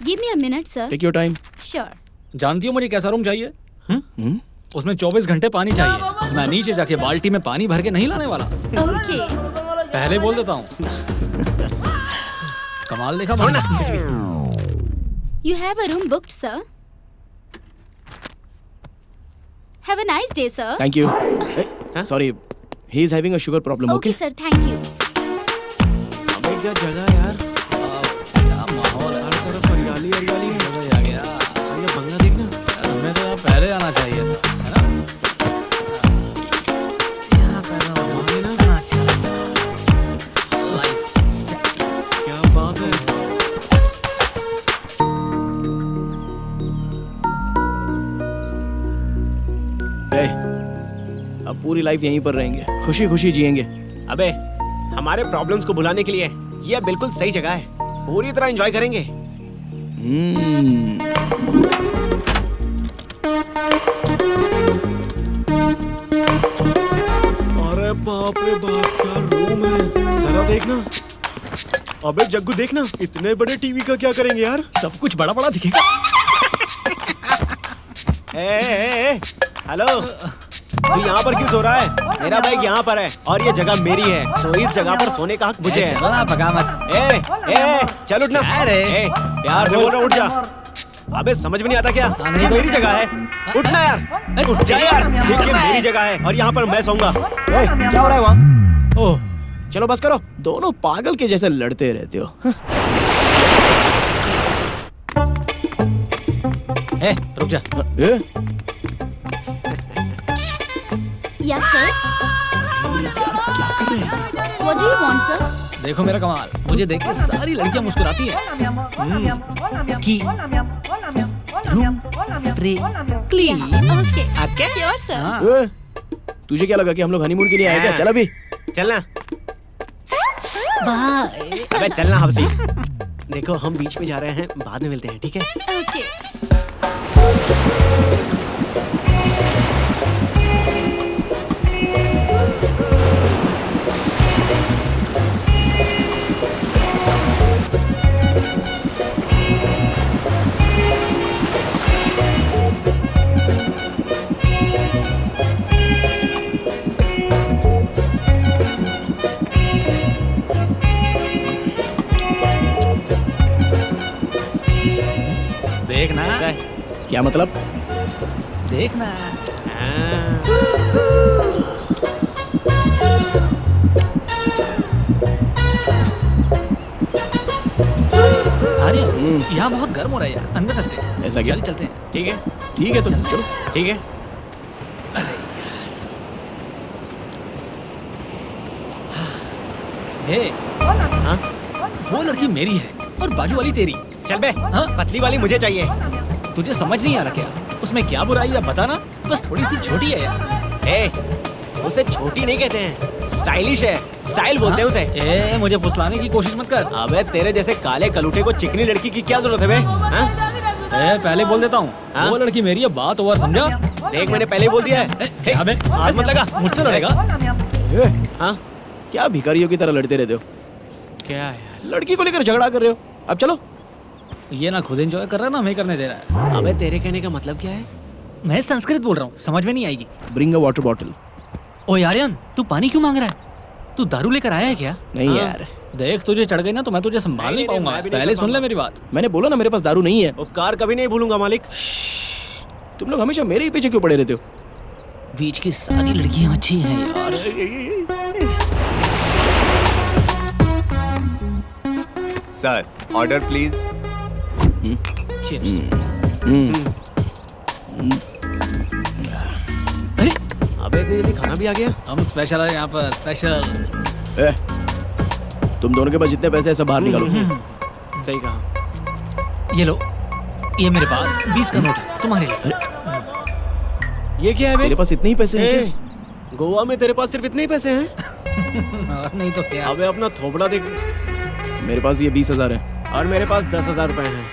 Give me a minute sir. Take your time. Sure. जानती हो मुझे कैसा रूम चाहिए? उसमें 24 घंटे पानी चाहिए। मैं नीचे जाके बाल्टी में पानी भर के नहीं लाने वाला। ओके। पहले बोल देता हूँ। कमाल देखा भाई। You have a room booked, sir. Have a nice day, sir. Thank you. Sorry, he is having a sugar problem. Okay, Okay. sir. Thank you. अबे क्या जगह यार, क्या माहौल है। हर तरफ हरियाली हरियाली है। मजा आ गया। ये बंगला देखना। यार, हमें तो यहाँ पहले आना चाहिए था, है ना? यहाँ पैदा होना कितना अच्छा लगता है। Life set। क्या बात है। Hey, अब पूरी लाइफ यहीं पर रहेंगे, खुशी खुशी जिएंगे। अबे हमारे प्रॉब्लम्स को भुलाने के लिए ये बिल्कुल सही जगह है। पूरी तरह एंजॉय करेंगे। अरे बाप रे बाप, क्या रूम है, जरा देखना। अबे जग्गू देखना, इतने बड़े टीवी का क्या करेंगे यार? सब कुछ बड़ा बड़ा दिखेगा। हेलो, तू यहाँ पर क्यों सो रहा है? मेरा बाइक यहाँ पर है और ये जगह मेरी है, तो इस जगह पर सोने का हक मुझे है। चलो ना पका मत। चल उठना। अरे। प्यार से बोल रहा, उठ जा। अबे समझ में नहीं आता क्या? ये मेरी जगह है, उठना यार, उठ जा यार। देखिए मेरी जगह है और यहाँ पर मैं सोऊंगा। क्या हो रहा है वहाँ? ओह, चलो बस करो, दोनों पागल के जैसे लड़ते रहते हो। ए, रुक जा। ए? Yes sir. What do you want sir? देखो मेरा कमाल, मुझे देख के सारी लड़कियां मुस्कुराती हैं। की room spray clean. Okay sure sir. ए? तुझे क्या लगा कि हम लोग हनीमून के लिए आए क्या? चल अभी। चलना। बाय। अबे चलना हबसी। देखो हम बीच में जा रहे हैं, बाद में मिलते हैं, ठीक है? ओके। देखना, ऐसा है? क्या मतलब? देखना। हाँ। आर्यन, यहाँ बहुत गर्म हो रहा है यार, अंदर चलते हैं। ऐसा क्या? चल चलते हैं। ठीक है, ठीक है तो चलो। ठीक है। हे, हाँ? वो लड़की मेरी है और बाजू वाली तेरी। चल बे, हाँ? पतली वाली मुझे चाहिए। तुझे समझ नहीं आ रहा क्या? उसमें क्या बुराई है बताना, बस थोड़ी सी छोटी है यार। ए, उसे छोटी नहीं कहते हैं, स्टाइलिश है, स्टाइल बोलते हैं उसे। ए, मुझे फुसलाने की कोशिश मत कर। अबे तेरे जैसे काले कलूठे को चिकनी लड़की की क्या जरूरत है बे? हाँ? ए, पहले बोल देता हूँ, हाँ? वो लड़की मेरी है, बात ओवर, समझा? देख मैंने पहले ही बोल दिया है। ए, अबे, हाथ मत लगा, मुझसे लड़ेगा? ए, हाँ? क्या भिखारियों की तरह लड़ते रहते हो? क्या यार? लड़की को लेकर झगड़ा कर रहे हो? अब चलो। ये ना खुद एंजॉय कर रहा है ना हमें करने दे रहा है। अबे तेरे कहने का मतलब क्या है? मैं संस्कृत बोल रहा हूँ, समझ में नहीं आएगी। Bring a water bottle. ओ यारियन, तू पानी क्यों मांग रहा है? तू दारू लेकर आया है क्या? नहीं हाँ। यार, देख तुझे चढ़ गई ना तो मैं तुझे संभाल नहीं, नहीं नहीं, पाऊंगा। मैं भी नहीं पहले कर सुन ले पाऊंगा। मेरी बात। मैंने बोला ना मेरे पास दारू नहीं है। उपकार कभी नहीं भूलूंगा मालिक। तुम लोग हमेशा मेरे ही पीछे क्यों पड़े रहते हो? बीच की सारी लड़कियां अच्छी हैं यार। Sir, order please. Cheers. अरे, अबे इतनी जल्दी खाना भी आ गया? हम स्पेशल है यहाँ पर, स्पेशल। ए, तुम दोनों के पास जितने पैसे हैं सब बाहर निकालो। सही कहा। ये लो, ये मेरे पास 20 का नोट है तुम्हारे लिए। ये क्या है बे? तेरे पास इतने ही पैसे हैं ए, क्या? गोवा में तेरे पास सिर्फ इतने ही पैसे हैं? और नहीं तो क्या? अबे अपना थोबड़ा देख। मेरे पास ये 20,000 है। और मेरे पास 10,000 रुपए हैं।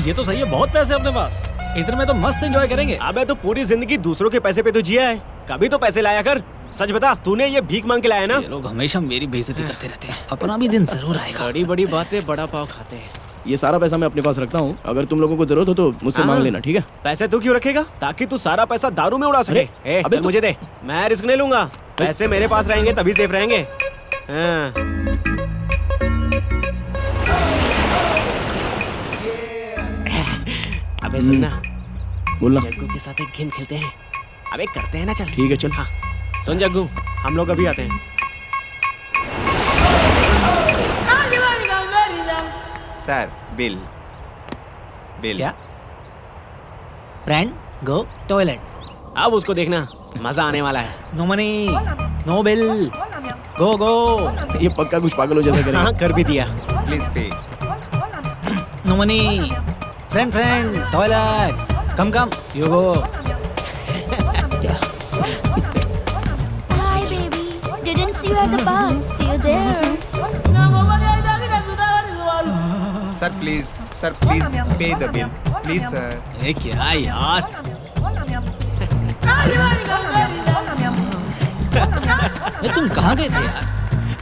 ये तो सही है, बहुत पैसे अपने पास। इधर में तो मस्त एंजॉय करेंगे। अबे तो पूरी जिंदगी दूसरों के पैसे पे तो जिया है, कभी तो पैसे लाया कर। सच बता, तूने ये भीख मांग के लाया ना? ये लोग हमेशा मेरी बेइज्जती करते रहते हैं। अपना भी दिन जरूर आएगा। बड़ी बड़ी बातें बड़ा पाव खाते हैं। ये सारा पैसा मैं अपने पास रखता हूँ, अगर तुम लोगों को जरूरत हो तो मुझसे हाँ। मांग लेना, ठीक है? पैसे तू क्यों रखेगा? ताकि तू सारा पैसा दारू में उड़ा सके। अरे, ए, अबे चल तो- मुझे दे, मैं रिस्क नहीं लूंगा। पैसे मेरे पास रहेंगे तभी सेफ रहेंगे। हाँ। अबे सुनना, बोलना। जग्गू के साथ एक गेम खेलते हैं। अबे करते हैं ना, चल। ठीक है चल। हाँ सुन जग्गू, हम लोग अभी आते हैं। Sir, bill. बिल। क्या? फ्रेंड, गो टॉयलेट। अब उसको देखना, मजा आने वाला है। नो मनी, नो बिल, गो गो। ये पक्का कुछ पागलों जैसा करेगा। हाँ कर भी दिया। Please pay. No money, friend friend, toilet, come come, you go. Hi baby, didn't see you at the park. See you there. Sir please, sir please pay the bill, please sir. ये क्या यार? मैं तुम कहाँ गए थे यार?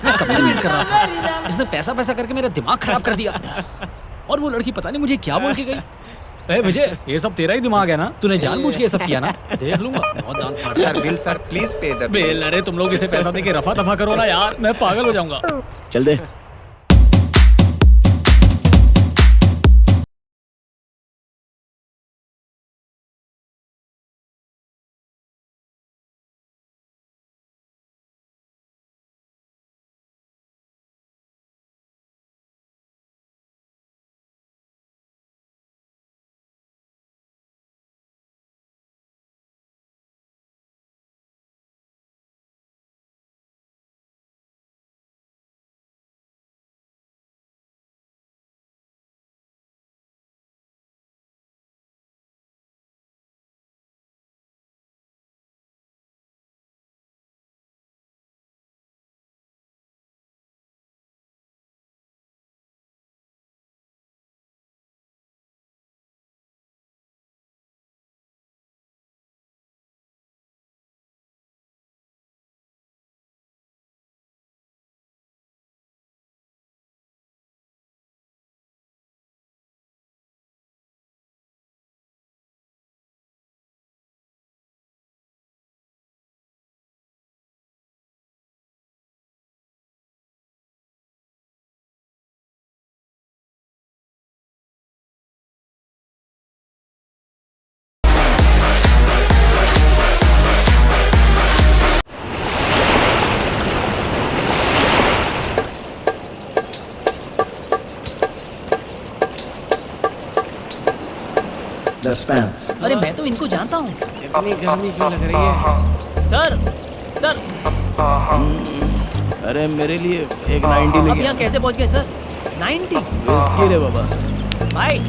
मैं कब से वेट कर रहा था। इसने पैसा पैसा करके मेरा दिमाग खराब कर दिया। और वो लड़की पता नहीं मुझे क्या बोल के गई। ए विजय, ये सब तेरा ही दिमाग है ना? तूने जानबूझ के ये सब किया ना? देख लूंगा, बहुत दांत फाड़ sir bill, sir please pay the bill. Bell, अरे तुम लोग इसे पैसा देके रफा दफा करो ना यार, मैं पागल हो जाऊंगा। चल दे। Dispense. अरे मैं तो इनको जानता हूँ। इतनी गर्मी क्यों लग रही है? सर सर अरे मेरे लिए एक 90 अब लेके यहाँ कैसे पहुँच गए सर? 90? विस्की रे बाबा। भाई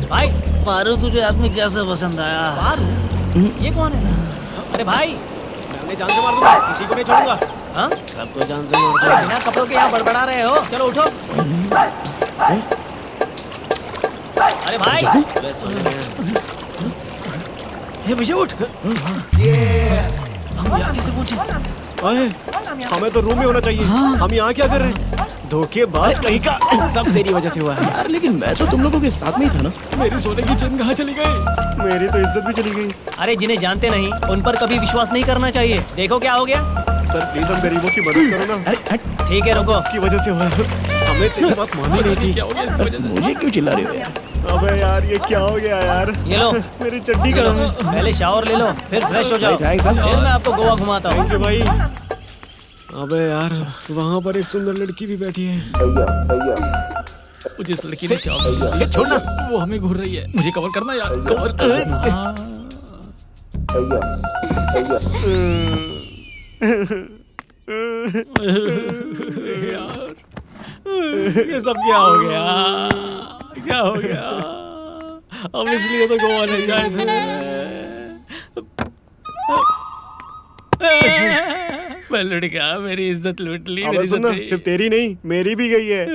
भाई पारू तुझे आदमी कैसे पसंद आया? पारू ये कौन है? अरे भाई मैं उन्हें जान से मार दूंगा, किसी को नहीं छोड़ूंगा। हाँ सबको जान से मार अरे बिना कपड़ों के यहाँ बड़बड़ा रहे हो। चलो उठो। अरे भाई हे विजय उठ। हम यहाँ कैसे पहुँचे? अरे हमें तो रूम में होना चाहिए। हम यहाँ क्या कर रहे हैं? धोखेबाज कहीं का। सब तेरी वजह से हुआ है। यार लेकिन मैं तो तुम लोगों के साथ में ही था ना। मेरी सोने की चेन कहाँ चली गई? मेरी तो इज्जत भी चली गई। अरे जिन्हें जानते नहीं उन पर कभी विश्वास नहीं करना चाहिए। देखो क्या हो गया। सर प्लीज हम गरीबों की मदद करो ना। अरे हट। ठीक है रुको। इसकी वजह से हुआ है। हमें तेरी बात मानी नहीं थी। क्या हो गया इसकी वजह से? मुझे क्यों चिल्ला रहे हो यार? अबे यार ये क्या हो गया यार? ये लो मेरी चड्डी कहाँ है? पहले शावर ले लो फिर फ्रेश हो जाओ। Thanks sir. फिर मैं आपको गोवा घुमाता हूँ। थैंक यू भाई। अबे यार वहाँ पर एक सुंदर लड़की भी बैठी है। मुझे इस लड़की ने चाव ये छोड़ना, वो हमें घूर रही है। मुझे कवर करना यार, कवर करना। यार ये सब क्या हो गया? क्या हो गया? हम इसलिए तो गोवा नहीं गए थे। मैं लुट गया, मेरी इज्जत लूट ली। अबे सुन ना, सिर्फ तेरी नहीं मेरी भी गई है।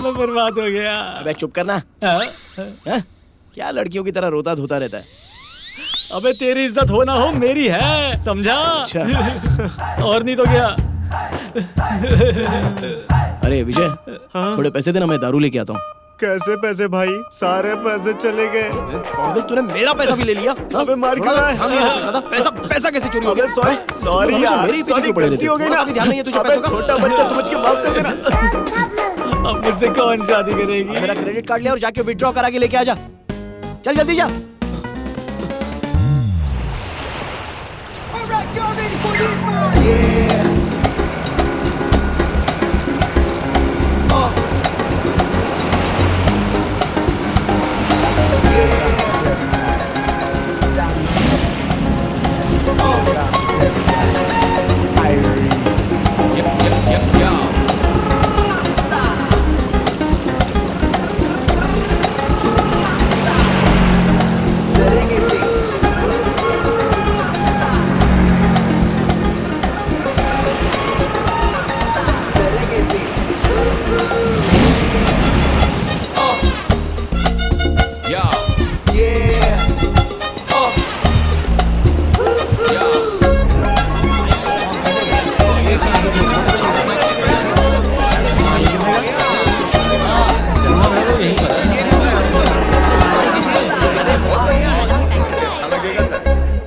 मैं बर्बाद हो गया। अबे चुप करना। हैं? क्या लड़कियों की तरह रोता धोता रहता है? अबे तेरी इज्जत हो ना हो मेरी है, समझा? अच्छा। और नहीं तो क्या? अरे विजय थोड़े पैसे देना, मैं दारू लेके आता हूँ। कैसे पैसे भाई? सारे पैसे चले गए। पागल तूने मेरा पैसा भी ले लिया? अबे मार क्यों रहा है? ध्यान नहीं रख सकता था। पैसा पैसा कैसे चोरी हो गया? अबे सॉरी सॉरी हमेशा यार, मेरे ही पीछे सॉरी क्यों पड़े गलती रहते हो गई थोड़ा ना। सा भी ध्यान नहीं है तुझे अबे पैसों का? छोटा बच्चा समझ के माफ कर देना। अब मुझसे कौन शादी करेगी? मेरा क्रेडिट कार्ड ले और जाके विथड्रॉ करा के लेके आ जा। चल जल्दी जा।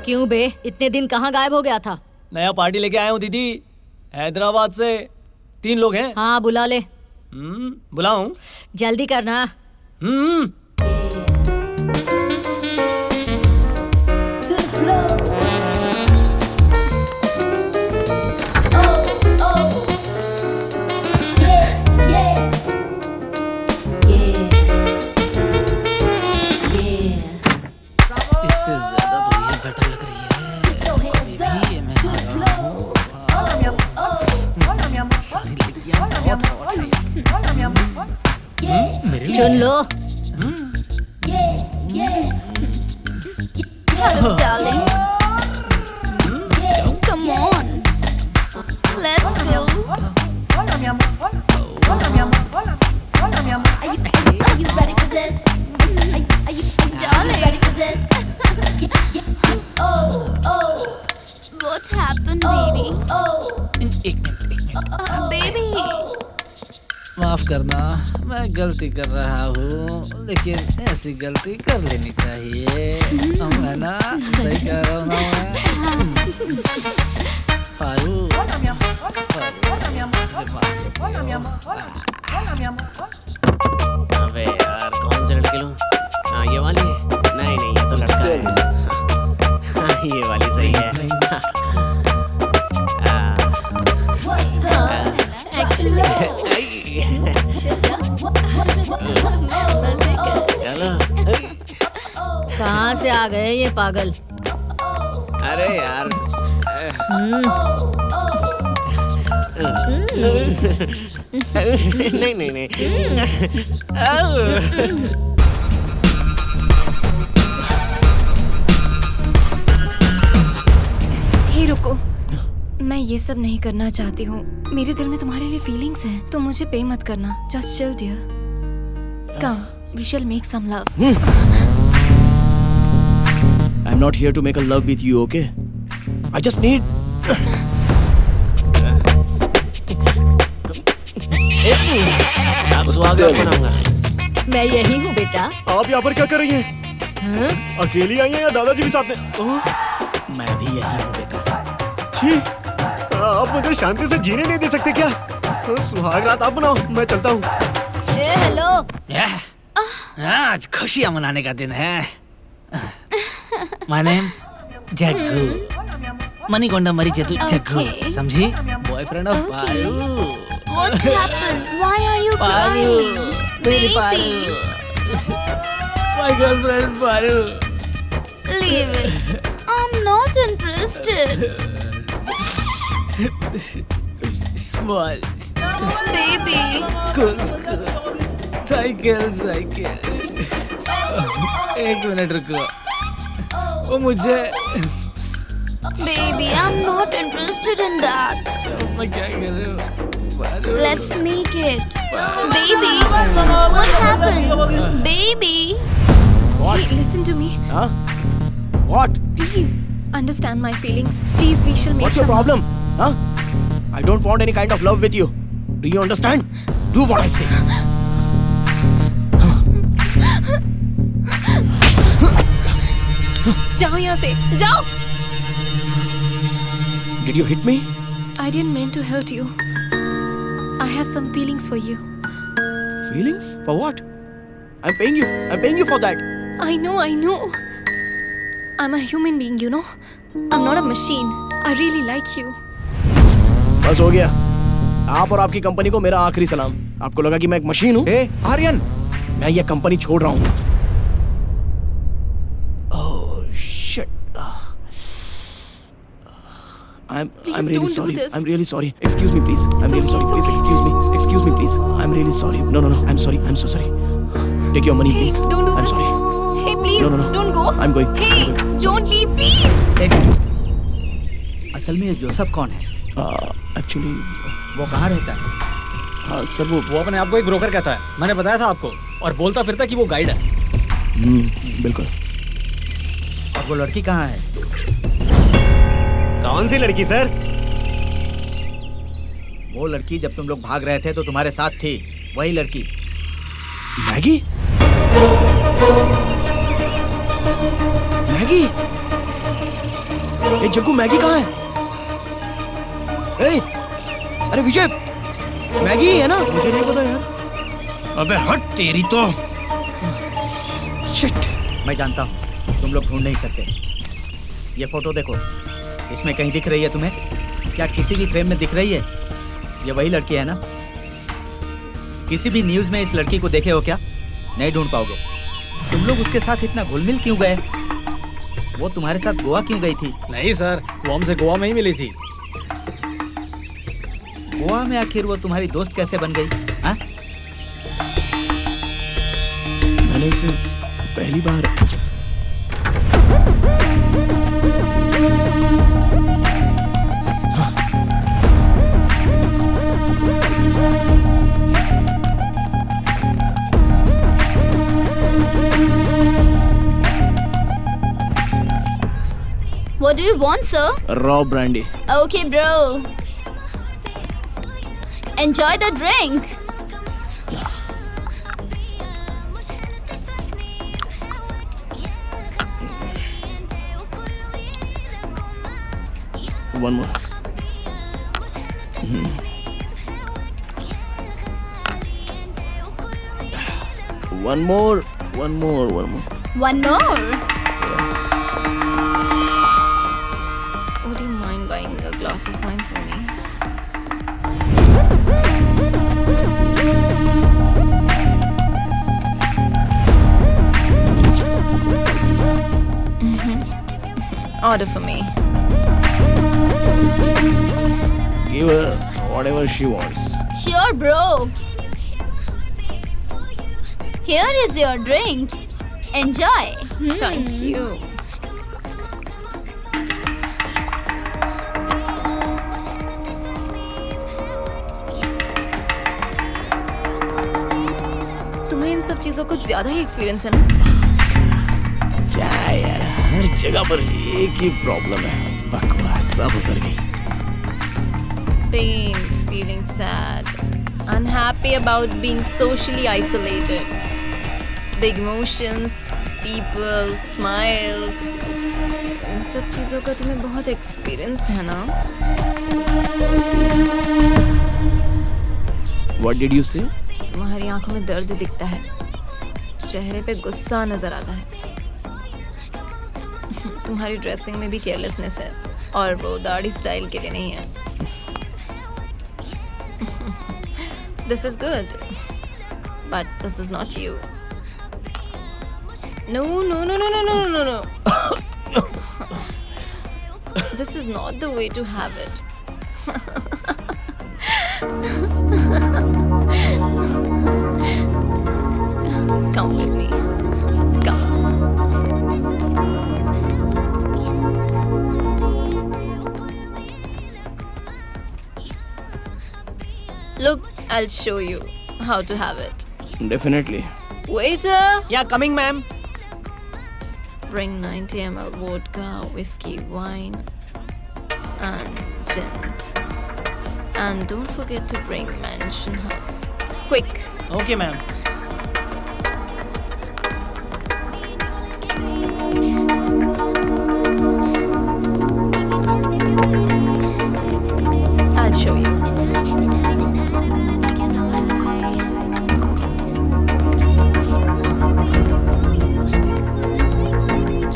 क्यों बे, इतने दिन कहाँ गायब हो गया था? नया पार्टी लेके आया हूँ दीदी, हैदराबाद से 3 लोग हैं। हाँ बुला ले। बुलाऊं? जल्दी करना। इससे ज्यादा तो ये बेटर लग रही है। अभी भी ये मैं आया हूँ। सारी लड़कियां बहुत हॉट हैं। मेरे लिए चुन लो। Darling. Come on. Let's go. Are you ready for this? Are you darling? Ready for this? What happened, baby? एक मिनट। Baby. माफ करना, मैं गलती कर रहा हूँ, लेकिन ऐसी गलती कर लेनी चाहिए। है ना? सही कह रहा हूँ ना मैं? पारू, अबे यार कौन से लड़के लूं? हाँ ये वाली है। नहीं नहीं ये तो लड़का है। हाँ, ये वाली सही है। Actually. मजे कर। चलो। कहाँ से आ गए ये पागल? अरे यार नहीं नहीं नहीं। हे रुको, मैं ये सब नहीं करना चाहती हूँ। मेरे दिल में तुम्हारे लिए फीलिंग्स हैं, तो मुझे पे मत करना। Just chill dear. Come, we shall make some love. I'm not here to make a love with you, okay? I just need. अब स्वागत बनाऊंगा। मैं यही हूँ बेटा। आप यहाँ पर क्या कर रही हैं? हाँ? अकेली आई हैं या दादाजी भी साथ में? मैं भी यही हूँ बेटा। छी, आप मुझे शांति से जीने नहीं दे सकते क्या? सुहाग रात आप बनाओ, मैं चलता हूँ। ए हेलो। आज खुशियाँ मनाने का दिन है। My name जग्गू, मणिकोंडा मरिचेतु जग्गू, समझी? Boyfriend of Paru. What's happened? Why are you Paru, crying? मेरी Paru, my girlfriend Paru. Leave it. I'm not interested. Small, Baby. school, cycle. एक मिनट रुको, वो मुझे Baby, I'm not interested in that. मैं क्या कर रही हूँ? Let's make it. Baby, what happened? Baby. What? Hey, listen to me. Huh? What? Please, understand my feelings. Please, we shall make What's your some problem? Huh? I don't want any kind of love with you. Do you understand? Do what I say. जाओ यहाँ से, जाओ. Did you hit me? I didn't mean to hurt you. I have some feelings for you. Feelings? For what? I'm paying you. I'm paying you for that. I know. I'm a human being, you know. I'm not a machine. I really like you. बस हो गया. आप और आपकी company को मेरा आखिरी सलाम. आपको लगा कि मैं एक मशीन हूँ? ए, आर्यन, मैं ये कंपनी छोड़ रहा हूँ. Oh shit. I'm really don't do sorry. this. I'm really sorry. Excuse me, please. I'm It's really okay, sorry. Please it's okay. excuse me. Excuse me, please. I'm really sorry. No. I'm sorry. I'm so sorry. Take your money, Hey, please. don't do I'm this. sorry. Hey, please, No. don't go. I'm going. Hey, don't leave, please. एक असल में ये Joseph कौन है? Actually, वो कहाँ रहता है? हाँ सर वो अपने आप को एक ब्रोकर कहता है। मैंने बताया था आपको, और बोलता फिरता कि वो गाइड है। बिल्कुल. और वो लड़की कहाँ है? कौन सी लड़की सर? वो लड़की जब तुम लोग भाग रहे थे तो तुम्हारे साथ थी, वही लड़की. मैगी? मैगी? ए जग्गू, मैगी कहाँ है? ए, अरे विजय, मैगी है ना? मुझे नहीं पता यार. अबे हट तेरी तो। शिट. मैं जानता हूँ तुम लोग ढूंढ नहीं सकते. ये फोटो देखो, इसमें कहीं दिख रही है तुम्हें? क्या किसी भी फ्रेम में दिख रही है? ये वही लड़की है ना? किसी भी न्यूज़ में इस लड़की को देखे हो क्या? नहीं ढूंढ पाओगे. तुम लोग उसके साथ इतना घुल-मिल क्यों गए? वो तुम्हारे साथ गोवा क्यों गई थी? नहीं सर, वो हमसे गोवा में ही मिली थी। गोवा में आखिर वो तुम्हारी दोस्त कैसे बन गई? हाँ? मैंने इसे पहली बार What do you want, sir? raw brandy. Okay, bro. Enjoy the drink. One more. One more. One more? Would you mind buying a glass of wine for me? Order for me. Give her whatever she wants. Sure, bro. Here is your drink. Enjoy. Thank you. तुम्हें इन सब चीजों को ज्यादा ही experience है ना? क्या यार, हर जगह पर एक ही प्रॉब्लम है, बकवास सब उतर गई। Pain, feeling sad, unhappy about being socially isolated. Big emotions, people, smiles. इन सब चीजों का तुम्हें बहुत एक्सपीरियंस है ना? What did you say? तुम्हारी आंखों में दर्द दिखता है, चेहरे पे गुस्सा नजर आता है, तुम्हारी ड्रेसिंग में भी केयरलेसनेस है और वो दाढ़ी स्टाइल के लिए नहीं है। This is good, but this is not you. No, no, no, no, no, no, no, no. This is not the way to have it. Come with me. Come. Look, I'll show you how to have it. Definitely. Waiter, Yeah, coming, ma'am. bring 90 ml vodka, whiskey, wine, and gin. And don't forget to bring Mansion House. Quick. Okay, ma'am. I'll show you.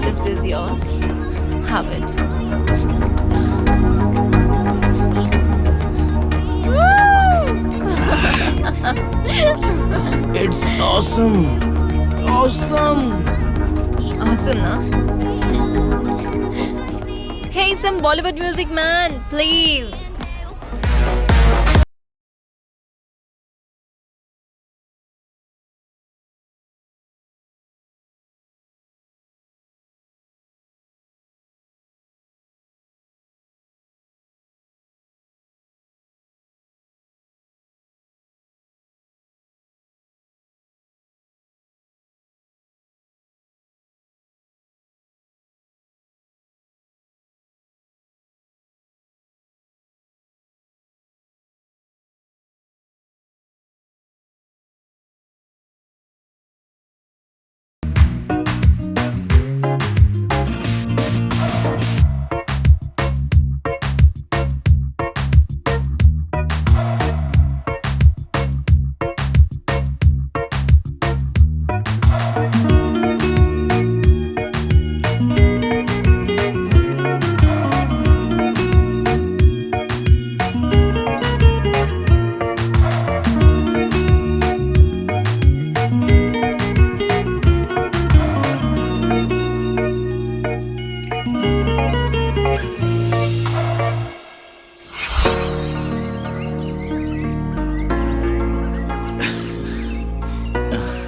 This is yours. Have it. It's awesome. Awesome. Awesome, na? Hey, some Bollywood music, man, please.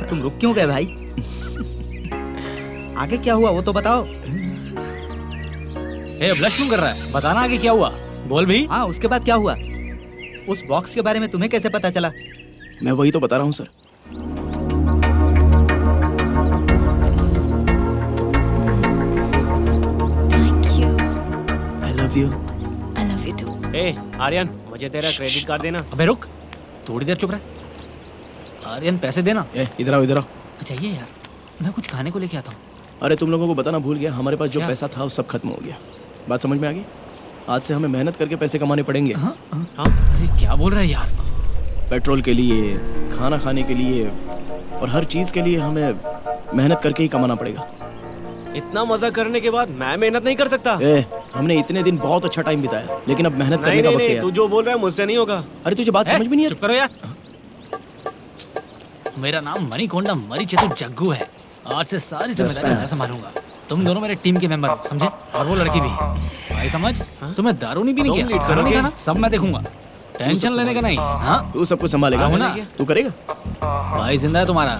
तुम रुक क्यों गए भाई? आगे क्या हुआ वो तो बताओ। ए, ब्लश क्यों कर रहा है? बताना आगे क्या हुआ, बोल भी। हाँ, उसके बाद क्या हुआ? उस बॉक्स के बारे में तुम्हें कैसे पता चला? मैं वही तो बता रहा हूँ sir. Thank you. I love you. I love you too. ए आर्यन, मुझे तेरा क्रेडिट कार्ड देना। अबे रुक, थोड़ी देर चुप रह। आर्यन, पैसे देना। ए इधर आओ, इधर आओ। अच्छा ये यार, मैं कुछ खाने को लेके आता हूँ। अरे तुम लोगों को बताना भूल गया, हमारे पास जो क्या? पैसा था वो सब खत्म हो गया। बात समझ में आ गई? आज से हमें मेहनत करके पैसे कमाने पड़ेंगे। हाँ? अरे क्या बोल रहा है यार? पेट्रोल के लिए, खाना खाने के लिए और हर चीज के लिए हमें मेहनत करके ही कमाना पड़ेगा। इतना मजा करने के बाद मैं मेहनत नहीं कर सकता। ए, हमने इतने दिन बहुत अच्छा टाइम बिताया, लेकिन अब मेहनत करने नहीं का नहीं वक्त नहीं, है तू यार। जो बोल रहा है मुझसे नहीं होगा। अरे तुझे बात समझ में नहीं चुप करो यार। मेरा नाम मणिकोंडा मरिचेतु जग्गू है। आज से सारी जिम्मेदारी मैं संभालूंगा। तुम दोनों मेरे टीम के मेंबर हो, समझे? और वो लड़की भी। भाई समझ, तुम्हें दारू नहीं पीनी क्या? खाना नहीं खाना, सब मैं देखूंगा। टेंशन लेने का नहीं। हाँ, तू सब कुछ संभालेगा हाँ, ना? तू करेगा? भाई जिंदा है तुम्हारा।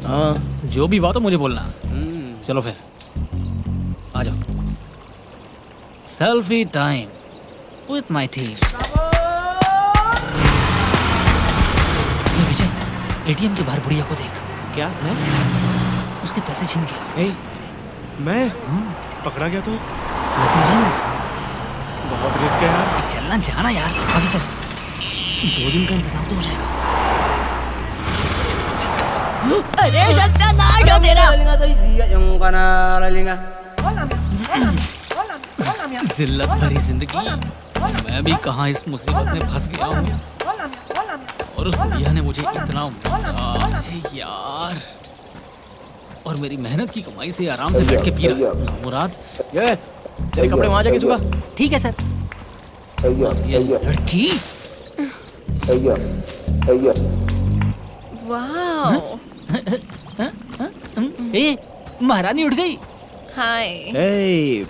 हाँ, जो भी बात हो मुझे बोलना। चलो फिर आ जाओ। Selfie time with my team. Vijay, ATM के बाहर बुढ़िया को देख। क्या? मैं? उसके पैसे छीन गया। ए, मैं? पकड़ा गया तो? मैं संभाल लूंगा। बहुत रिस्क है यार। चलना जाना यार, आगे चल। 2 दिन का इंतजाम तो हो जाएगा। अरे सत्यानाश हो तेरा। जिल्लत भरी जिंदगी, मैं भी कहाँ इस मुसीबत में फंस गया हूँ। और उस बुढ़िया ने मुझे इतना मारा है यार। और मेरी मेहनत की कमाई से आराम से बैठ के पी रहा हूँ। मुराद, ये तेरे कपड़े वहां जाके सुखा। ठीक है सर। ये लड़की वाह। ए, महारानी उठ गई। हाय। हे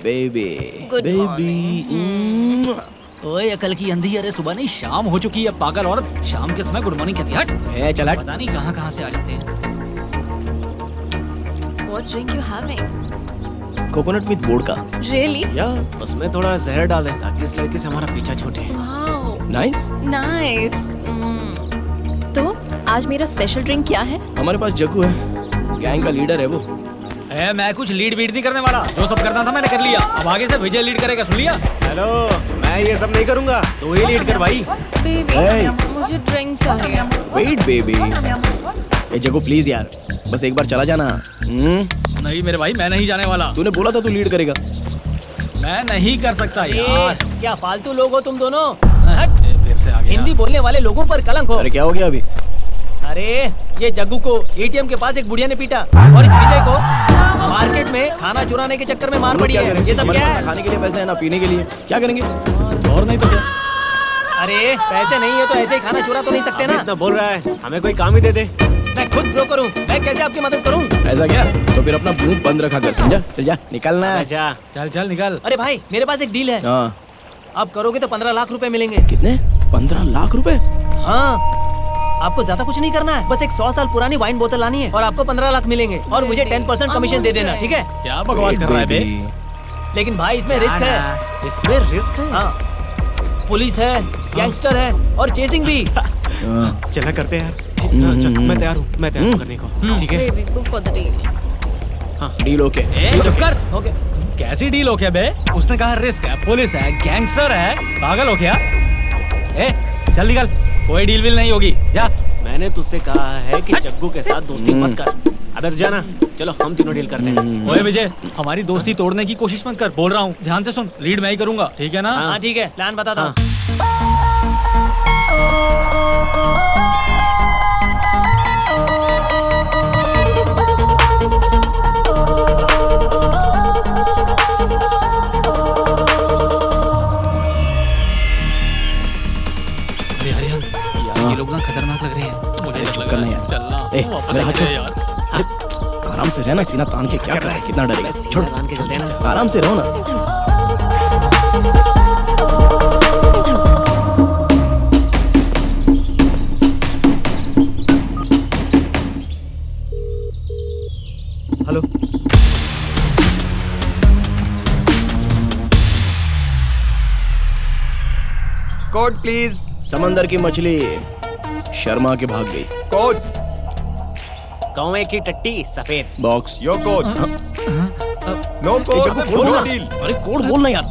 बेबी, Good बेबी। ओए अकल की अंधी, अरे सुबह नहीं शाम हो चुकी है पागल औरत। शाम के समय गुड मॉर्निंग कहती है। हट। ए चल हट। पता नहीं कहाँ से आ जाते हैं। What drink you having? Coconut with vodka. Really? या उसमें थोड़ा जहर डालें ताकि इस लड़की से हमारा पीछा छूटे। Wow. नाइस। Nice. तो आज मेरा स्पेशल ड्रिंक क्या है? हमारे पास जग्गू है, गैंग का लीडर है वो। ए, मैं कुछ लीड वीड नहीं करने वाला। जो सब करना था मैंने कर लिया। अब आगे से विजय लीड करेगा, सुन लिया? हेलो, मैं ये सब नहीं करूंगा, तू ही लीड कर भाई। Baby, Hey. मुझे ड्रिंक चाहिए। Weight baby. A Jaggu please यार, बस एक बार चला जाना। नहीं मेरे भाई, मैं नहीं जाने वाला। तूने बोला था तू लीड करेगा। मैं नहीं कर सकता यार। क्या फालतू लोग हो तुम दोनों? ए, फिर से आ गया। हिंदी बोलने वाले लोगों पर कलंक हो। अरे क्या हो गया अभी? अरे ये जग्गू को एटीएम के पास एक बुढ़िया ने पीटा और इस विजय को मार्केट में खाना चुराने के चक्कर में मार पड़ी है। ये सब हमारे क्या पास है? ना खाने के लिए पैसे है ना पीने के लिए, क्या करेंगे? और नहीं तो क्या? अरे पैसे नहीं है तो ऐसे ही खाना चुरा तो नहीं सकते ना। इतना बोल रहा है, हमें कोई काम ही दे दे। मैं खुद ब्रोकर हूँ, मैं कैसे आपकी मदद करूँ? ऐसा क्या? तो फिर अपना मुंह बंद रखा कर, समझा? चल जा, निकलना है। अच्छा, चल चल निकल। अरे भाई मेरे पास एक डील है। हाँ, आप करोगे तो 15 लाख रुपए मिलेंगे। कितने? 15 लाख रुपए? हाँ, आपको ज्यादा कुछ नहीं करना है, बस एक 100 साल पुरानी वाइन बोतल लानी है और आपको 15 लाख मिलेंगे और मुझे 10% कमीशन दे देना, ठीक है? क्या बकवास कर रहा है बे? लेकिन भाई इसमें रिस्क है। इसमें रिस्क है। हाँ, पुलिस है, गैंगस्टर है और चेसिंग भी। चला करते हैं यार। चल, मैं तैयार हूँ, मैं तैयार हूँ करने को। ठीक है? Baby, go for the deal. Deal okay. ए, चुप कर। ओके। कैसी डील हो क्या बे? उसने कहा रिस्क है, पुलिस है, गैंगस्टर है, पागल हो क्या? ए, चल निकल, कोई डील विल नहीं होगी, जा। मैंने तुझसे कहा है कि जग्गू के साथ दोस्ती मत कर। अबे जाना, चलो हम तीनों डील करते हैं। ओए विजय, हमारी दोस्ती तोड़ने की कोशिश मत कर, बोल रहा हूँ। ध्यान से सुन, लीड मैं ही करूंगा, ठीक है ना? हाँ ठीक है, प्लान बताता हूँ। अरे हरियान, यार ये लोग ना खतरनाक लग रहे हैं। मुझे डर लग रहा है। चलना, ए, वापस मेरा हाथ चले छोड़। यार। आराम से रहना, सीना तान के क्या कर रहा है? कितना डरेगा? छोड़, मान के चलते हैं ना। आराम से रहो ना। Hello, code please. समंदर की मछली शर्मा के भाग गई। कोड। कौवे की टट्टी सफेद। Box. Your code. No code, no deal. अरे कोड बोलना यार।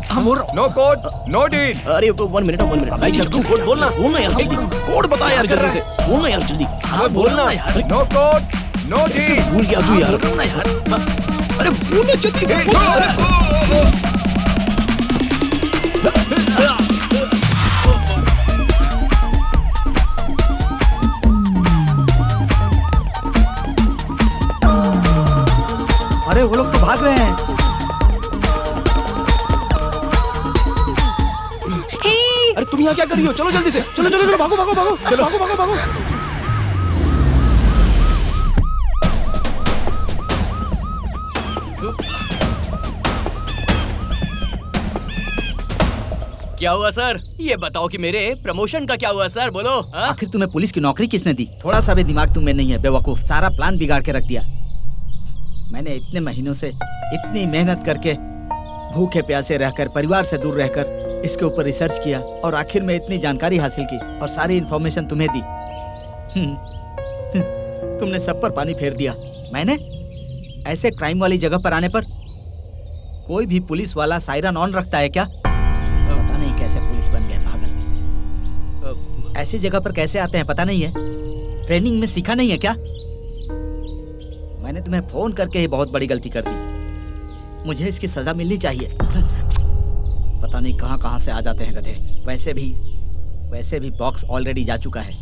No code, no deal. अरे 1 मिनट, 1 मिनट। भाई जग्गू कोड बोलना यार। कोड बता यार जल्दी से। बोलना यार जल्दी। हाँ बोलना यार। No code, no deal. भूल गया तू यार। बोलना यार। अरे बोलना जल्दी। अरे वो लोग तो भाग रहे हैं। Hey, अरे तुम यहाँ क्या कर रही हो? चलो जल्दी से। चलो चलो चलो, भागो भागो भागो। चलो भागो भागो भागो। क्या हुआ सर? ये बताओ कि मेरे प्रमोशन का क्या हुआ सर, बोलो। आखिर तुम्हें पुलिस की नौकरी किसने दी? थोड़ा सा भी दिमाग तुम में नहीं है बेवकूफ। सारा प्लान बिगाड़ के रख दिया। मैंने इतने महीनों से इतनी मेहनत करके भूखे प्यासे रहकर परिवार से दूर रहकर इसके ऊपर रिसर्च किया और आखिर में इतनी जानकारी हासिल की और सारी इन्फॉर्मेशन तुम्हें दी। तुमने सब पर पानी फेर दिया। मैंने ऐसे क्राइम वाली जगह पर आने पर कोई भी पुलिस वाला सायरन ऑन रखता है क्या? पता नहीं कैसे पुलिस बन गए पागल। ऐसी जगह पर कैसे आते हैं पता नहीं है। ट्रेनिंग में सीखा नहीं है क्या? मैंने तुम्हें फोन करके ही बहुत बड़ी गलती कर दी। मुझे इसकी सजा मिलनी चाहिए। पता नहीं कहां कहां से आ जाते हैं गधे। वैसे भी बॉक्स ऑलरेडी जा चुका है।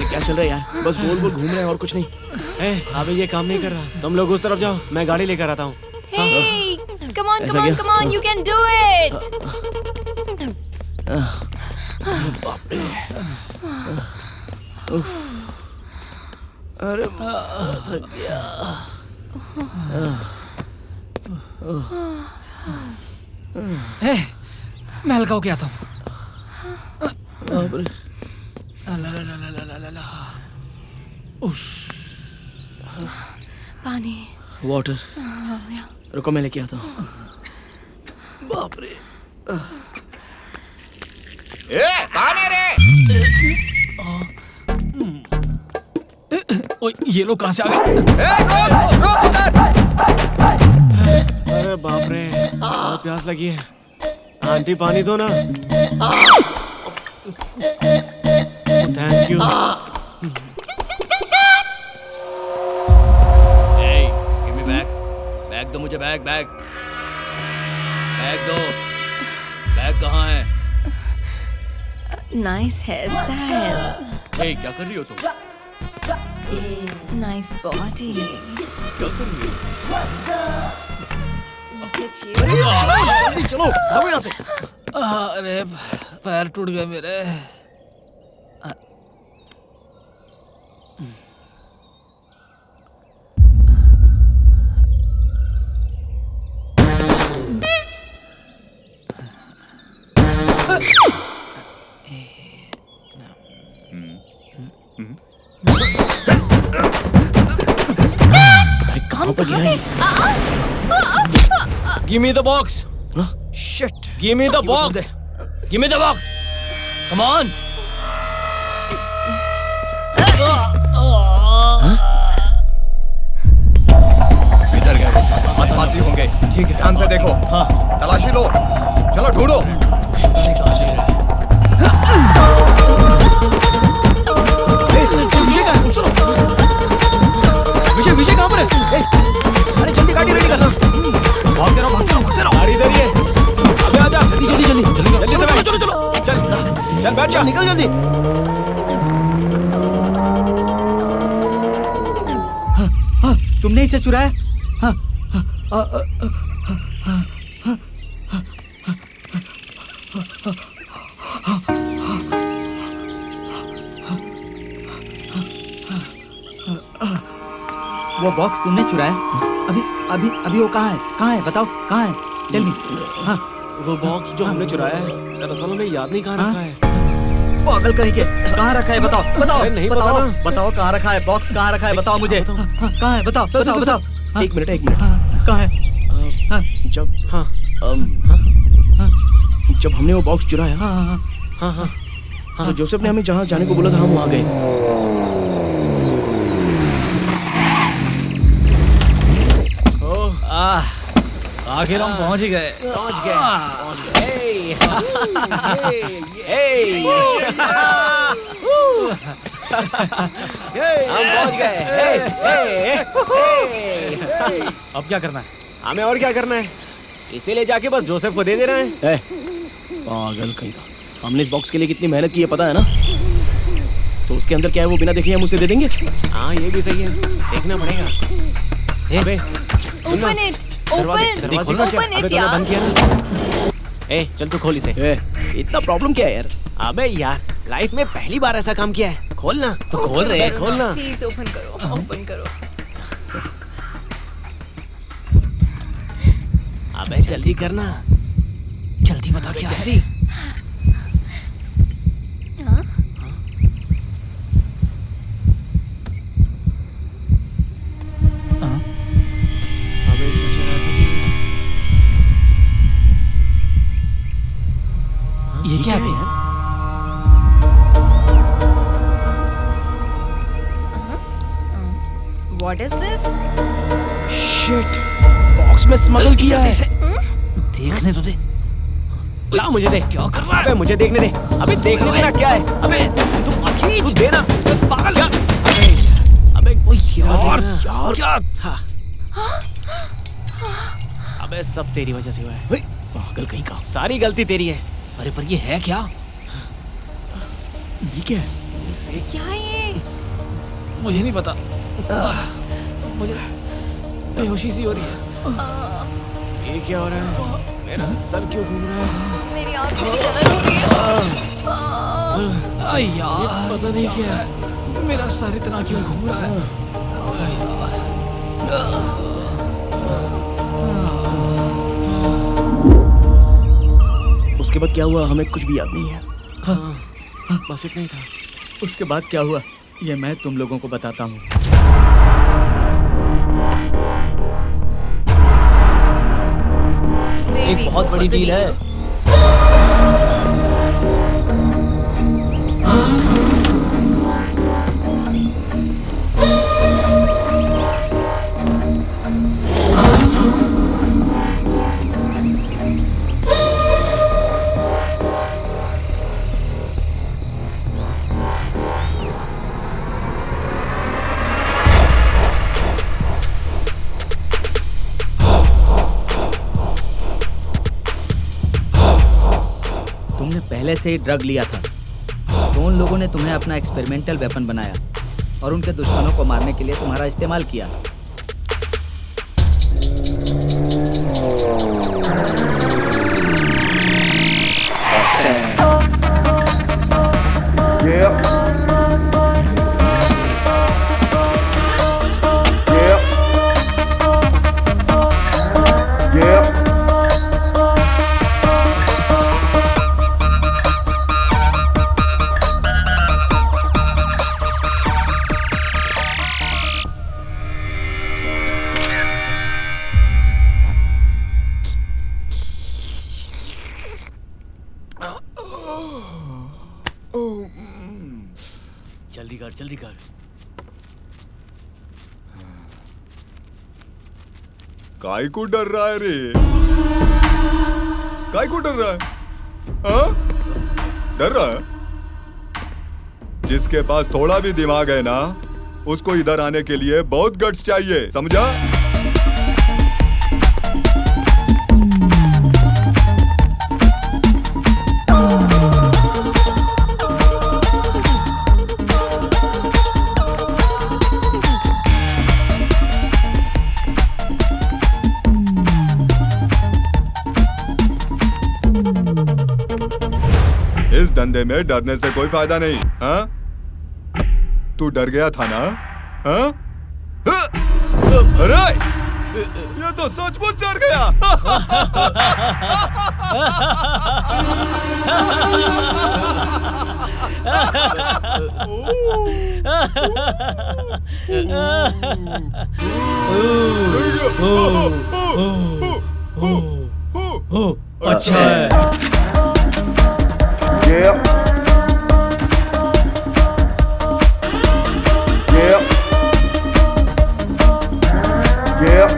क्या चल रहा है यार? बस गोल गोल घूम रहे हैं और कुछ नहीं। अबे ये काम नहीं कर रहा। तुम लोग उस तरफ जाओ, मैं गाड़ी लेकर आता हूँ। Hey, come on, you can do it. बाप रे। अरे थक गया। मैं हल्का हो गया था। पानी। वाटर। रुको मैं लेके आता हूँ। बाप रे। कौन है रे? ओए, ये लोग कहाँ से आ गए? रोक उधर। अरे बाप रे, बहुत प्यास लगी है। आंटी पानी दो ना। Thank you. Give me bag दो मुझे, बैग दो। बैग कहाँ है? Nice hair style. क्या कर रही हो तुम? Nice body. क्या कर रही हो? चलो भागो यहाँ से। अरे पैर टूट गए मेरे। Give me the box. Shit. Give me the box. Give me the box. Come on. इधर गए बदमाशी होंगे। ठीक है, ध्यान से देखो। हाँ। तलाशी लो। चलो ढूंढो। पता नहीं कहाँ से गए। विजय कहाँ पर है? अरे जल्दी गाड़ी रेडी करना। भागते रहो। गाड़ी इधर ही है। अबे आजा। जल्दी से बैठ। चलो। चल बैठ जा। निकल जल्दी। हाँ, तुमने इसे चुराया? हाँ, वो बॉक्स तुमने चुराया? अभी वो कहाँ है? बताओ कहाँ है? Tell me. हाँ, वो बॉक्स जो हमने चुराया है, दरअसल हमें याद नहीं कहाँ रखा है। पागल कहीं के, कहाँ रखा है? बताओ। अरे नहीं पता ना। बताओ कहाँ रखा है? बॉक्स कहाँ रखा है? बताओ मुझे। कहाँ है? बताओ। एक मिनट। कहाँ है? जब हमने वो बॉक्स चुराया, हाँ, तो जोसेफ ने हमें जहाँ जाने को बोला था हम वहाँ गए। आखिर हम पहुंच ही गए। हम पहुंच गए। अब क्या करना है? हमें और क्या करना है? इसे ले जाके बस जोसेफ को दे देना है। पागल कहीं का। हमने इस बॉक्स के लिए कितनी मेहनत की है पता है ना? तो उसके अंदर क्या है वो बिना देखे हम उसे दे देंगे? हाँ ये भी सही है, देखना पड़ेगा। अबे सुनना, दरवाजे open क्या? it अबे तूने बंद किया ना? ए चल तू खोल इसे। इतना प्रॉब्लम क्या है यार? अबे यार लाइफ में पहली बार ऐसा काम किया है। खोल ना तो खोल रहे, खोल ना। प्लीज ओपन करो, ओपन करो। अबे जल्दी करना, जल्दी बता क्या है? जल्दी। ये क्या है यार? What is this? Shit, box में स्मगल किया है। देखने तो दे। ला मुझे दे। क्या कर रहा है? अबे मुझे देखने दे। अबे देखने देना क्या है? अबे तू देना। पागल क्या? अबे यार क्या था? अबे सब तेरी वजह से हुआ है। पागल कहीं का। सारी गलती तेरी है। अरे पर ये है क्या? ये क्या है? क्या है ये? मुझे नहीं पता। मुझे बेहोशी सी हो रही है। ये क्या हो रहा है? मेरा सर क्यों घूम रहा है? मेरी आँख में दर्द हो रही है। यार पता नहीं क्या है। मेरा सर इतना क्यों घूम रहा है? उसके बाद क्या हुआ हमें कुछ भी याद नहीं है। बस इतना ही था। उसके बाद क्या हुआ ये मैं तुम लोगों को बताता हूँ। एक बहुत बड़ी डील है। पहले से ही ड्रग लिया था तो उन लोगों ने तुम्हें अपना एक्सपेरिमेंटल वेपन बनाया और उनके दुश्मनों को मारने के लिए तुम्हारा इस्तेमाल किया। जल्दी कर। काय को डर रहा है रे? काय को डर रहा है? हाँ? डर रहा है? जिसके पास थोड़ा भी दिमाग है ना, उसको इधर आने के लिए बहुत गट्स चाहिए, समझा? इस धंधे में डरने से कोई फायदा नहीं। हाँ? तू डर गया था ना? हाँ? अरे ये तो सचमुच डर गया। अच्छा है। Yeah. Yeah. Yeah.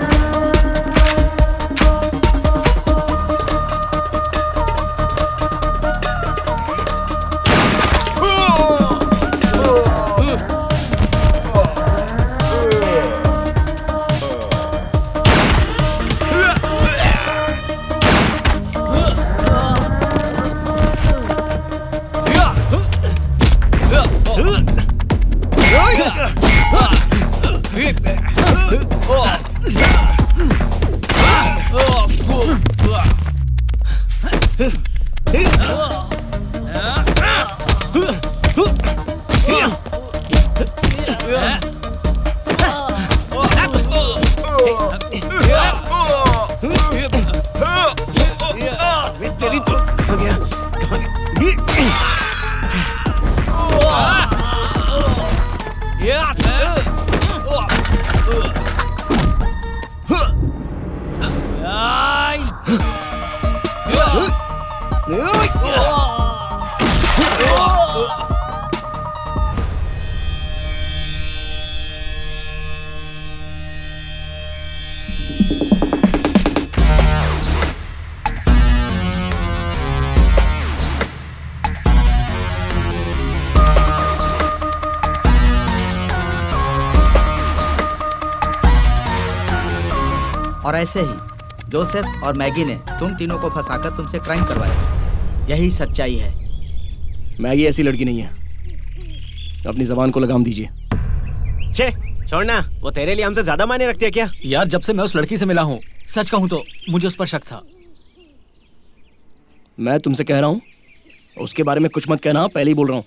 और ऐसे ही जोसेफ और मैगी ने तुम तीनों को फंसाकर तुमसे क्राइम करवाया। यही सच्चाई है। मैगी ऐसी लड़की नहीं है। अपनी जबान को लगाम दीजिए। छे छोड़ना, वो तेरे लिए हमसे ज्यादा मायने रखती है क्या? यार जब से मैं उस लड़की से मिला हूँ, सच कहूँ तो मुझे उस पर शक था। मैं तुमसे कह रहा हूँ उसके बारे में कुछ मत कहना, पहले ही बोल रहा हूँ।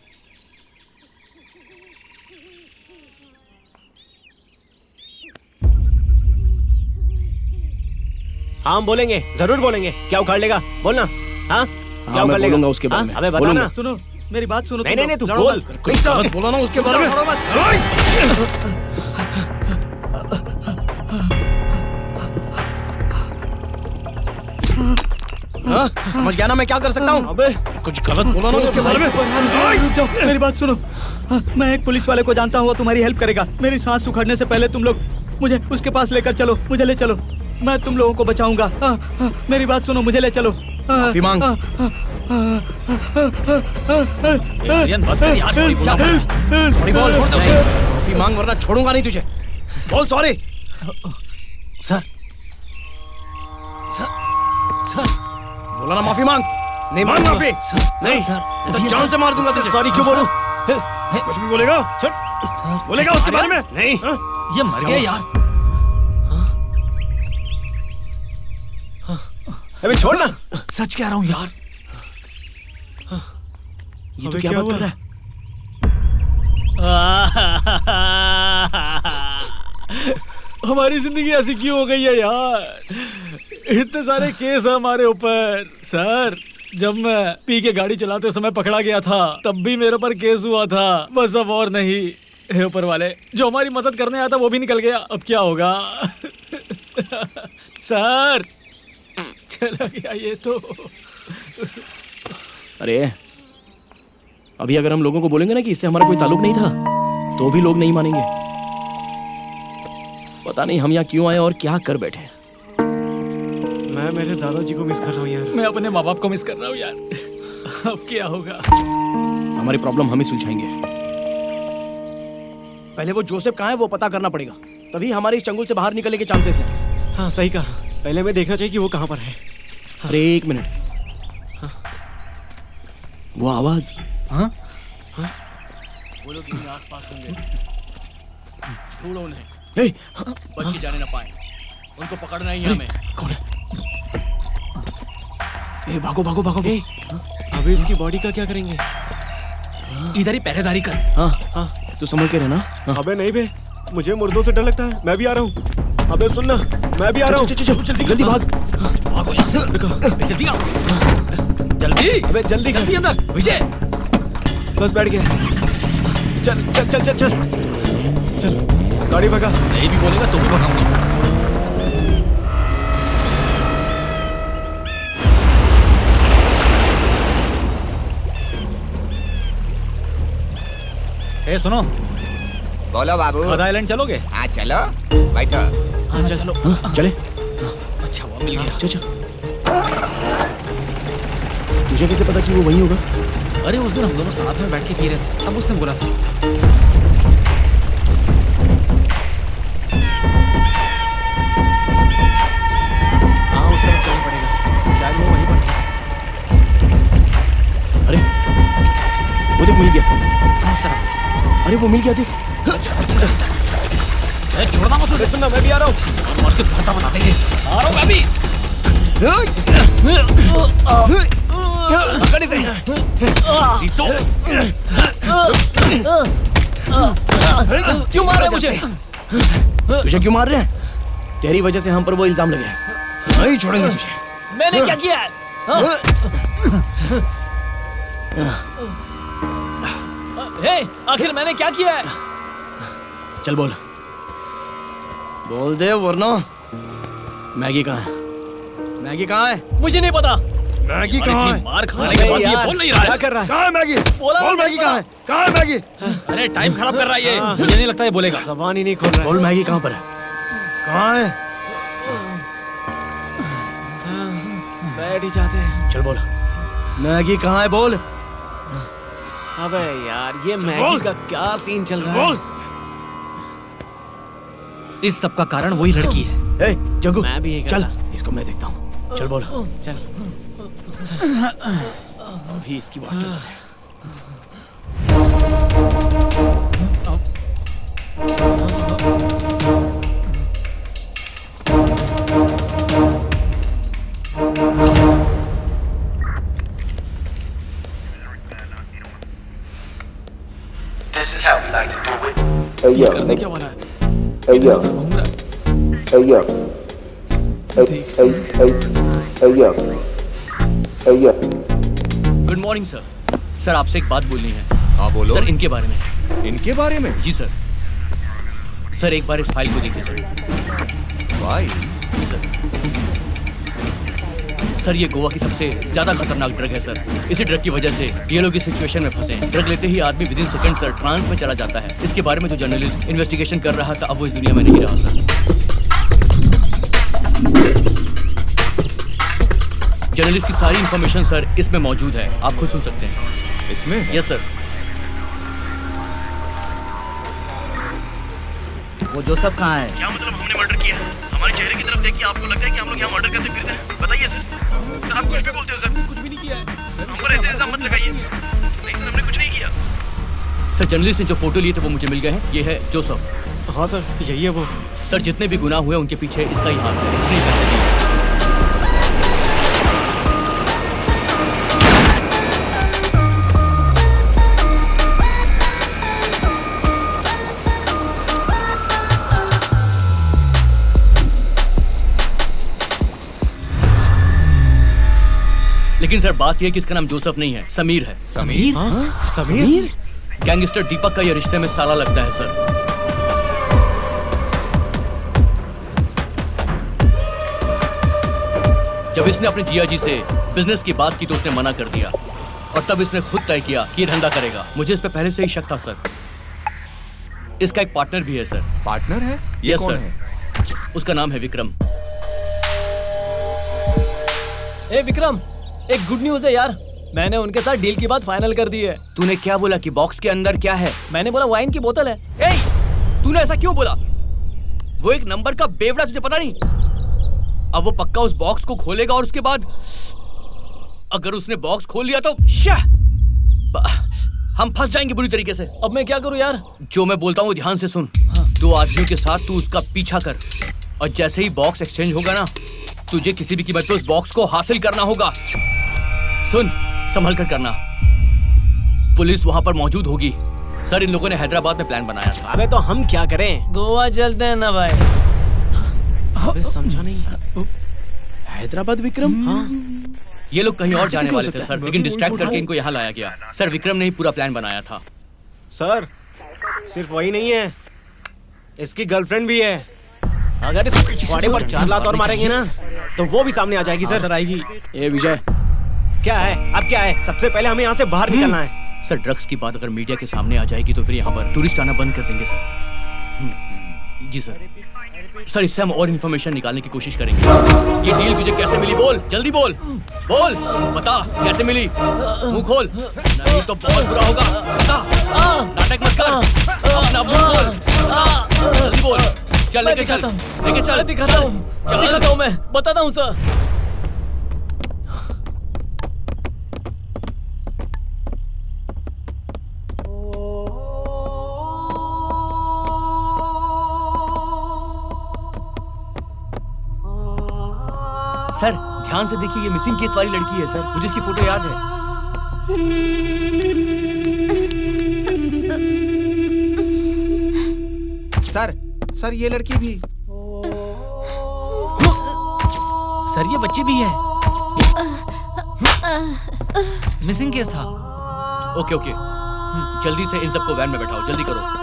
हाँ हम बोलेंगे, जरूर बोलेंगे। क्या उखाड़ लेगा? बोलना। हाँ क्या मैं उखाड़ लेगा? बोलूंगा उसके बारे में। अबे बता बोलूंगा। ना। सुनो मेरी बात सुनो। नहीं नहीं नहीं, तू लड़ो बोल। मत। कुछ गलत बोला ना उसके बारे में। लड़ो मत। हाँ? समझ गया ना मैं क्या कर सकता हूँ? अबे कुछ गलत बोला ना उसके बारे में। रुक जाओ, मेरी बात सुनो। मैं एक पुलिस वाले को जानता हूँ, वो तुम्हारी हेल्प करेगा। मेरी सांस उखड़ने से पहले तुम लोग मुझे उसके पास लेकर चलो, मुझे ले चलो। मैं तुम लोगों को बचाऊंगा। मेरी बात सुनो, मुझे ले चलो। माफी मांग। एलियन बस कर यार, सॉरी बोल। क्या सॉरी बोल, छोड़ दो उसे। माफी मांग वरना छोड़ूंगा नहीं तुझे। बोल सॉरी। सर सर सर बोला ना माफी मांग। नहीं मांग माफी। नहीं तो जान से मार दूंगा तुझे। सॉरी क्यों बोलूं? कुछ भी बोलेगा? बोलेगा उसके बारे में? नहीं ये मर गया यार। अबे छोड़ना। सच कह रहा हूँ यार। ये तो क्या बात कर रहा है? हमारी जिंदगी ऐसी क्यों हो गई है यार? इतने सारे केस है हमारे ऊपर। सर जब मैं पी के गाड़ी चलाते समय पकड़ा गया था तब भी मेरे पर केस हुआ था। बस अब और नहीं। हे ऊपर वाले, जो हमारी मदद करने आया था वो भी निकल गया। अब क्या होगा? सर चला गया ये तो। अरे अभी अगर हम लोगों को बोलेंगे ना कि इससे हमारा कोई ताल्लुक नहीं था तो भी लोग नहीं मानेंगे। पता नहीं हम यहाँ क्यों आए और क्या कर बैठे। मैं मेरे दादाजी को मिस कर रहा हूँ यार। मैं अपने माँ बाप को मिस कर रहा हूँ यार। अब क्या होगा? हमारी प्रॉब्लम हम ही सुलझाएंगे। पहले वो जोसेफ कहाँ है वो पता करना पड़ेगा, तभी हमारे इस चंगुल से बाहर निकलने के चांसेस हैं। हाँ सही कहा। पहले हमें देखना चाहिए कि वो कहाँ पर है। अरे एक मिनट। वो आवाज। हाँ? वो लोग यहीं आसपास होंगे। ढूंढो उन्हें, ए, बच के जाने ना पाए। उनको पकड़ना ही है हमें। कौन है? ए, भागो भागो भागो। अबे इसकी बॉडी का क्या करेंगे? इधर ही पहरेदारी कर। हाँ हाँ तू संभल के रहना। हाँ। अबे नहीं बे, मुझे मुर्दों से डर लगता है। मैं भी आ रहा हूँ। अबे सुनना, मैं भी आ रहा हूँ। जल्दी भाग। भागो यहाँ से। जल्दी आओ। जल्दी। अबे जल्दी जल्दी अंदर। विजय बस बैठ गया। चल चल चल चल चल चल, गाड़ी भगा। नहीं भी बोलेगा तो भी भगाऊंगा। ए सुनो, बोलो बाबू। गधा आइलैंड चलोगे? हाँ चलो, बैठो। हाँ चलो। चले। अच्छा हुआ मिल गया। चल। तुझे कैसे पता कि वो वही होगा? अरे उस दिन हम दोनों साथ में बैठ के पी रहे थे, तब उसने बोला था। हाँ उस तरफ चलना पड़ेगा, शायद वो वहीं पर है। अरे वो देख मिल गया। उस तरफ। अरे वो मिल गया देख। छोड़ना मत उसे। सुनना, मैं भी आ रहा हूँ। मर के भरता बना देंगे। आ रहा हूँ मैं भी। पकड़ इसे। तो क्यों मार रहे मुझे? तुझे क्यों मार रहे हैं? तेरी वजह से हम पर वो इल्जाम लगे। नहीं छोड़ेंगे तुझे। मैंने क्या किया है? हे, आखिर मैंने क्या किया है? चल बोल दे वरना। मैगी कहाँ है? मैगी कहाँ है? मुझे नहीं पता। मैगी कहाँ है? मार खाने के बाद ये बोल नहीं रहा है। क्या कर रहा है? कहाँ है मैगी? बोला बोल मैगी कहाँ है? कहाँ है मैगी? अरे टाइम खराब कर रहा है ये। मुझे नहीं लगता ये बोलेगा। जबान ही नहीं खोल रहा बोल मैगी कहाँ पर है? कहाँ है? है। बैठ ही जाते हैं। चल बोल मैगी कहाँ है? बोल। अबे यार ये मैगी का क्या सीन चल रहा है? इस सब का कारण वही लड़की है। ए, जग्गू मैं भी यही चल, करता। इसको मैं देखता हूँ। चल बोल। चल। अभी इसकी बात This is how we like to do it. करने क्या वाला है? घूम रहा है। Good morning sir. सर आपसे एक बात बोलनी है। हाँ बोलो। सर इनके बारे में। इनके बारे में? जी सर। सर एक बार इस फाइल को देखिए सर। फाइल? सर ये गोवा की सबसे ज्यादा खतरनाक ड्रग है सर। इसी ड्रग की वजह से ये लोग इस सिचुएशन में फंसे हैं। ड्रग लेते ही आदमी विदिन सेकंड सर ट्रांस में चला जाता है। इसके बारे में जो जर्नलिस्ट इन्वेस्टिगेशन कर रहा था अब वो इस दुनिया में नहीं रहा सर। जर्नलिस्ट की सारी इंफॉर्मेशन सर इसमें मौजूद है, आप खुद सुन सकते हैं। इसमें? Yes sir. वो जोसेफ कहाँ है? क्या मतलब हमने मर्डर किया है? हमारे चेहरे की तरफ देख के आपको लगता है कि हम लोग यहाँ मर्डर करते फिरते हैं? बताइए सर। सर आप कुछ भी बोलते हो सर। कुछ भी नहीं किया है। हम पर ऐसे इल्जाम मत लगाइए। नहीं सर हमने कुछ नहीं किया। सर जर्नलिस्ट ने जो फोटो लिए थे वो मुझे मिल गए हैं। ये है जोसेफ। हाँ सर यही है वो। सर जितने भी गुनाह हुए उनके पीछे इसका ही हाथ है। इसने ही पैसे दिए। लेकिन सर बात यह है कि इसका नाम जोसेफ नहीं है, समीर है। समीर? हाँ? समीर? गैंगस्टर दीपक का ये रिश्ते में साला लगता है सर। जब इसने अपने जिया जी से बिजनेस की बात की तो उसने मना कर दिया और तब इसने खुद तय किया कि ये धंधा करेगा। मुझे इस पे पहले से ही शक था सर। इसका एक पार्टनर भी है सर। पार्टनर है? ये यस कौन सर। है? उसका नाम है विक्रम। ए विक्रम, एक गुड न्यूज है यार। मैंने उनके साथ डील की बात फाइनल कर दी है। तूने क्या बोला कि बॉक्स के अंदर क्या है? मैंने बोला वाइन की बोतल है। ए, तूने ऐसा क्यों बोला? वो एक नंबर का बेवड़ा, तुझे पता नहीं? अब वो पक्का उस बॉक्स को खोलेगा और उसके बाद अगर उसने बॉक्स खोल लिया तो हम फंस जाएंगे बुरी तरीके से। अब मैं क्या करूं यार? जो मैं बोलता हूँ ध्यान से सुन। दो आदमियों के साथ तू उसका पीछा कर और जैसे ही बॉक्स एक्सचेंज होगा ना, तुझे किसी भी कीमत पे उस बॉक्स को हासिल करना होगा। सुन, संभल कर करना। पुलिस वहां पर मौजूद होगी। सर इन लोगों ने हैदराबाद में प्लान बनाया था। अबे तो हम क्या करें? गोवा चलते हैं ना भाई। अबे समझा नहीं। हैदराबाद विक्रम? हाँ। ये लोग कहीं और ऐसे जाने कैसे हो वाले सकता थे है? सर, लेकिन डिस्ट्रैक्ट करके इनको यहाँ लाया गया। सर विक्रम ने ही पूरा प्लान बनाया था। सर सिर्फ वही नहीं है, इसकी गर्लफ्रेंड भी है। अगर इस पिछवाड़े पर 4 लात और मारेंगे ना तो वो भी सामने आ जाएगी सर। आएगी। ए विजय, क्या है? अब क्या है? सबसे पहले हमें यहाँ से बाहर निकलना है। सर ड्रग्स की बात अगर मीडिया के सामने आ जाएगी तो फिर यहाँ पर टूरिस्ट आना बंद कर देंगे सर। जी सर। सर इससे हम और इन्फॉर्मेशन निकालने की कोशिश करेंगे। ये डील तुझे कैसे मिली? बोल, जल्दी बोल, बोल, बता कैसे मिली? मुंह खोल, नहीं तो बहुत बुरा होगा। बता, नाटक मत कर, अपना मुंह खोल, जल्दी बोल। चल लेके चल, लेके चल। दिखाता हूँ मैं, बताता हूँ सर। सर ध्यान से देखिए, ये मिसिंग केस वाली लड़की है सर। मुझे इसकी फोटो याद है। सर ये लड़की भी। सर ये बच्ची भी है। मिसिंग केस था। ओके ओके, जल्दी से इन सबको वैन में बैठाओ, जल्दी करो।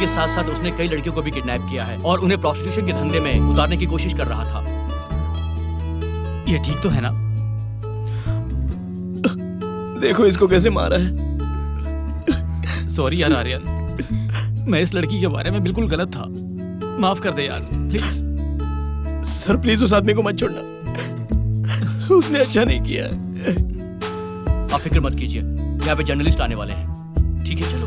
के साथ साथ उसने कई लड़कियों को भी किडनैप किया है और उन्हें प्रोस्टिट्यूशन के धंधे में उतारने की कोशिश कर रहा था। ये ठीक तो है ना? देखो इसको कैसे मारा है। सॉरी यार आर्यन, मैं इस लड़की के बारे में बिल्कुल गलत था। माफ कर दे यार, प्लीज। सर प्लीज उस आदमी को मत छोड़ना, उसने अच्छा नहीं किया। आप फिक्र मत कीजिए, यहाँ पे जर्नलिस्ट आने वाले हैं। ठीक है चलो।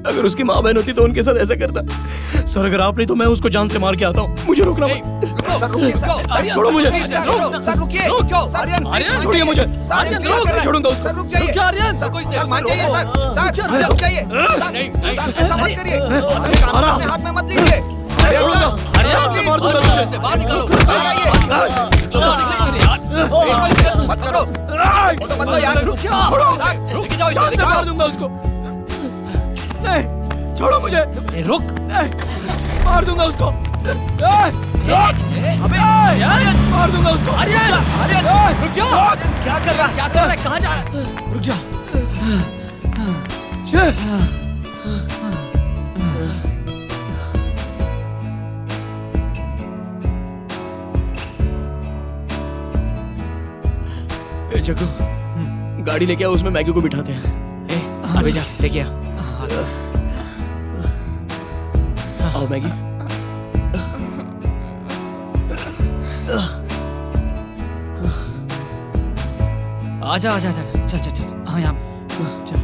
अगर उसकी माँ बहन होती तो उनके साथ ऐसा करता। सर अगर आप नहीं तो मैं उसको जान से मार के आता हूँ। मुझे रोकना मत। सर रुकिए, सर छोड़ो मुझे। सर रुकिए, छोड़िए मुझे। छोड़ूंगा उसको। सर रुक जाइए, सर मान जाइए, सर रुक जाइए, सर ऐसा मत करिए, सर कानून अपने हाथ में मत लीजिए। मत करो, मत लो यार, रुक जाओ, मार दूंगा उसको। नहीं, छोड़ो मुझे। रुक, मार दूंगा उसको। मार दूंगा उसको। रुक जाओ। क्या कर रहा है? कहाँ जा रहा है? रुक जा। जग्गू, गाड़ी लेके आओ, उसमें मैगी को बिठाते हैं। अबे जा लेके आ। आओ मैगी। आजा आजा आजा, चल चल चल, हाँ यहाँ चल।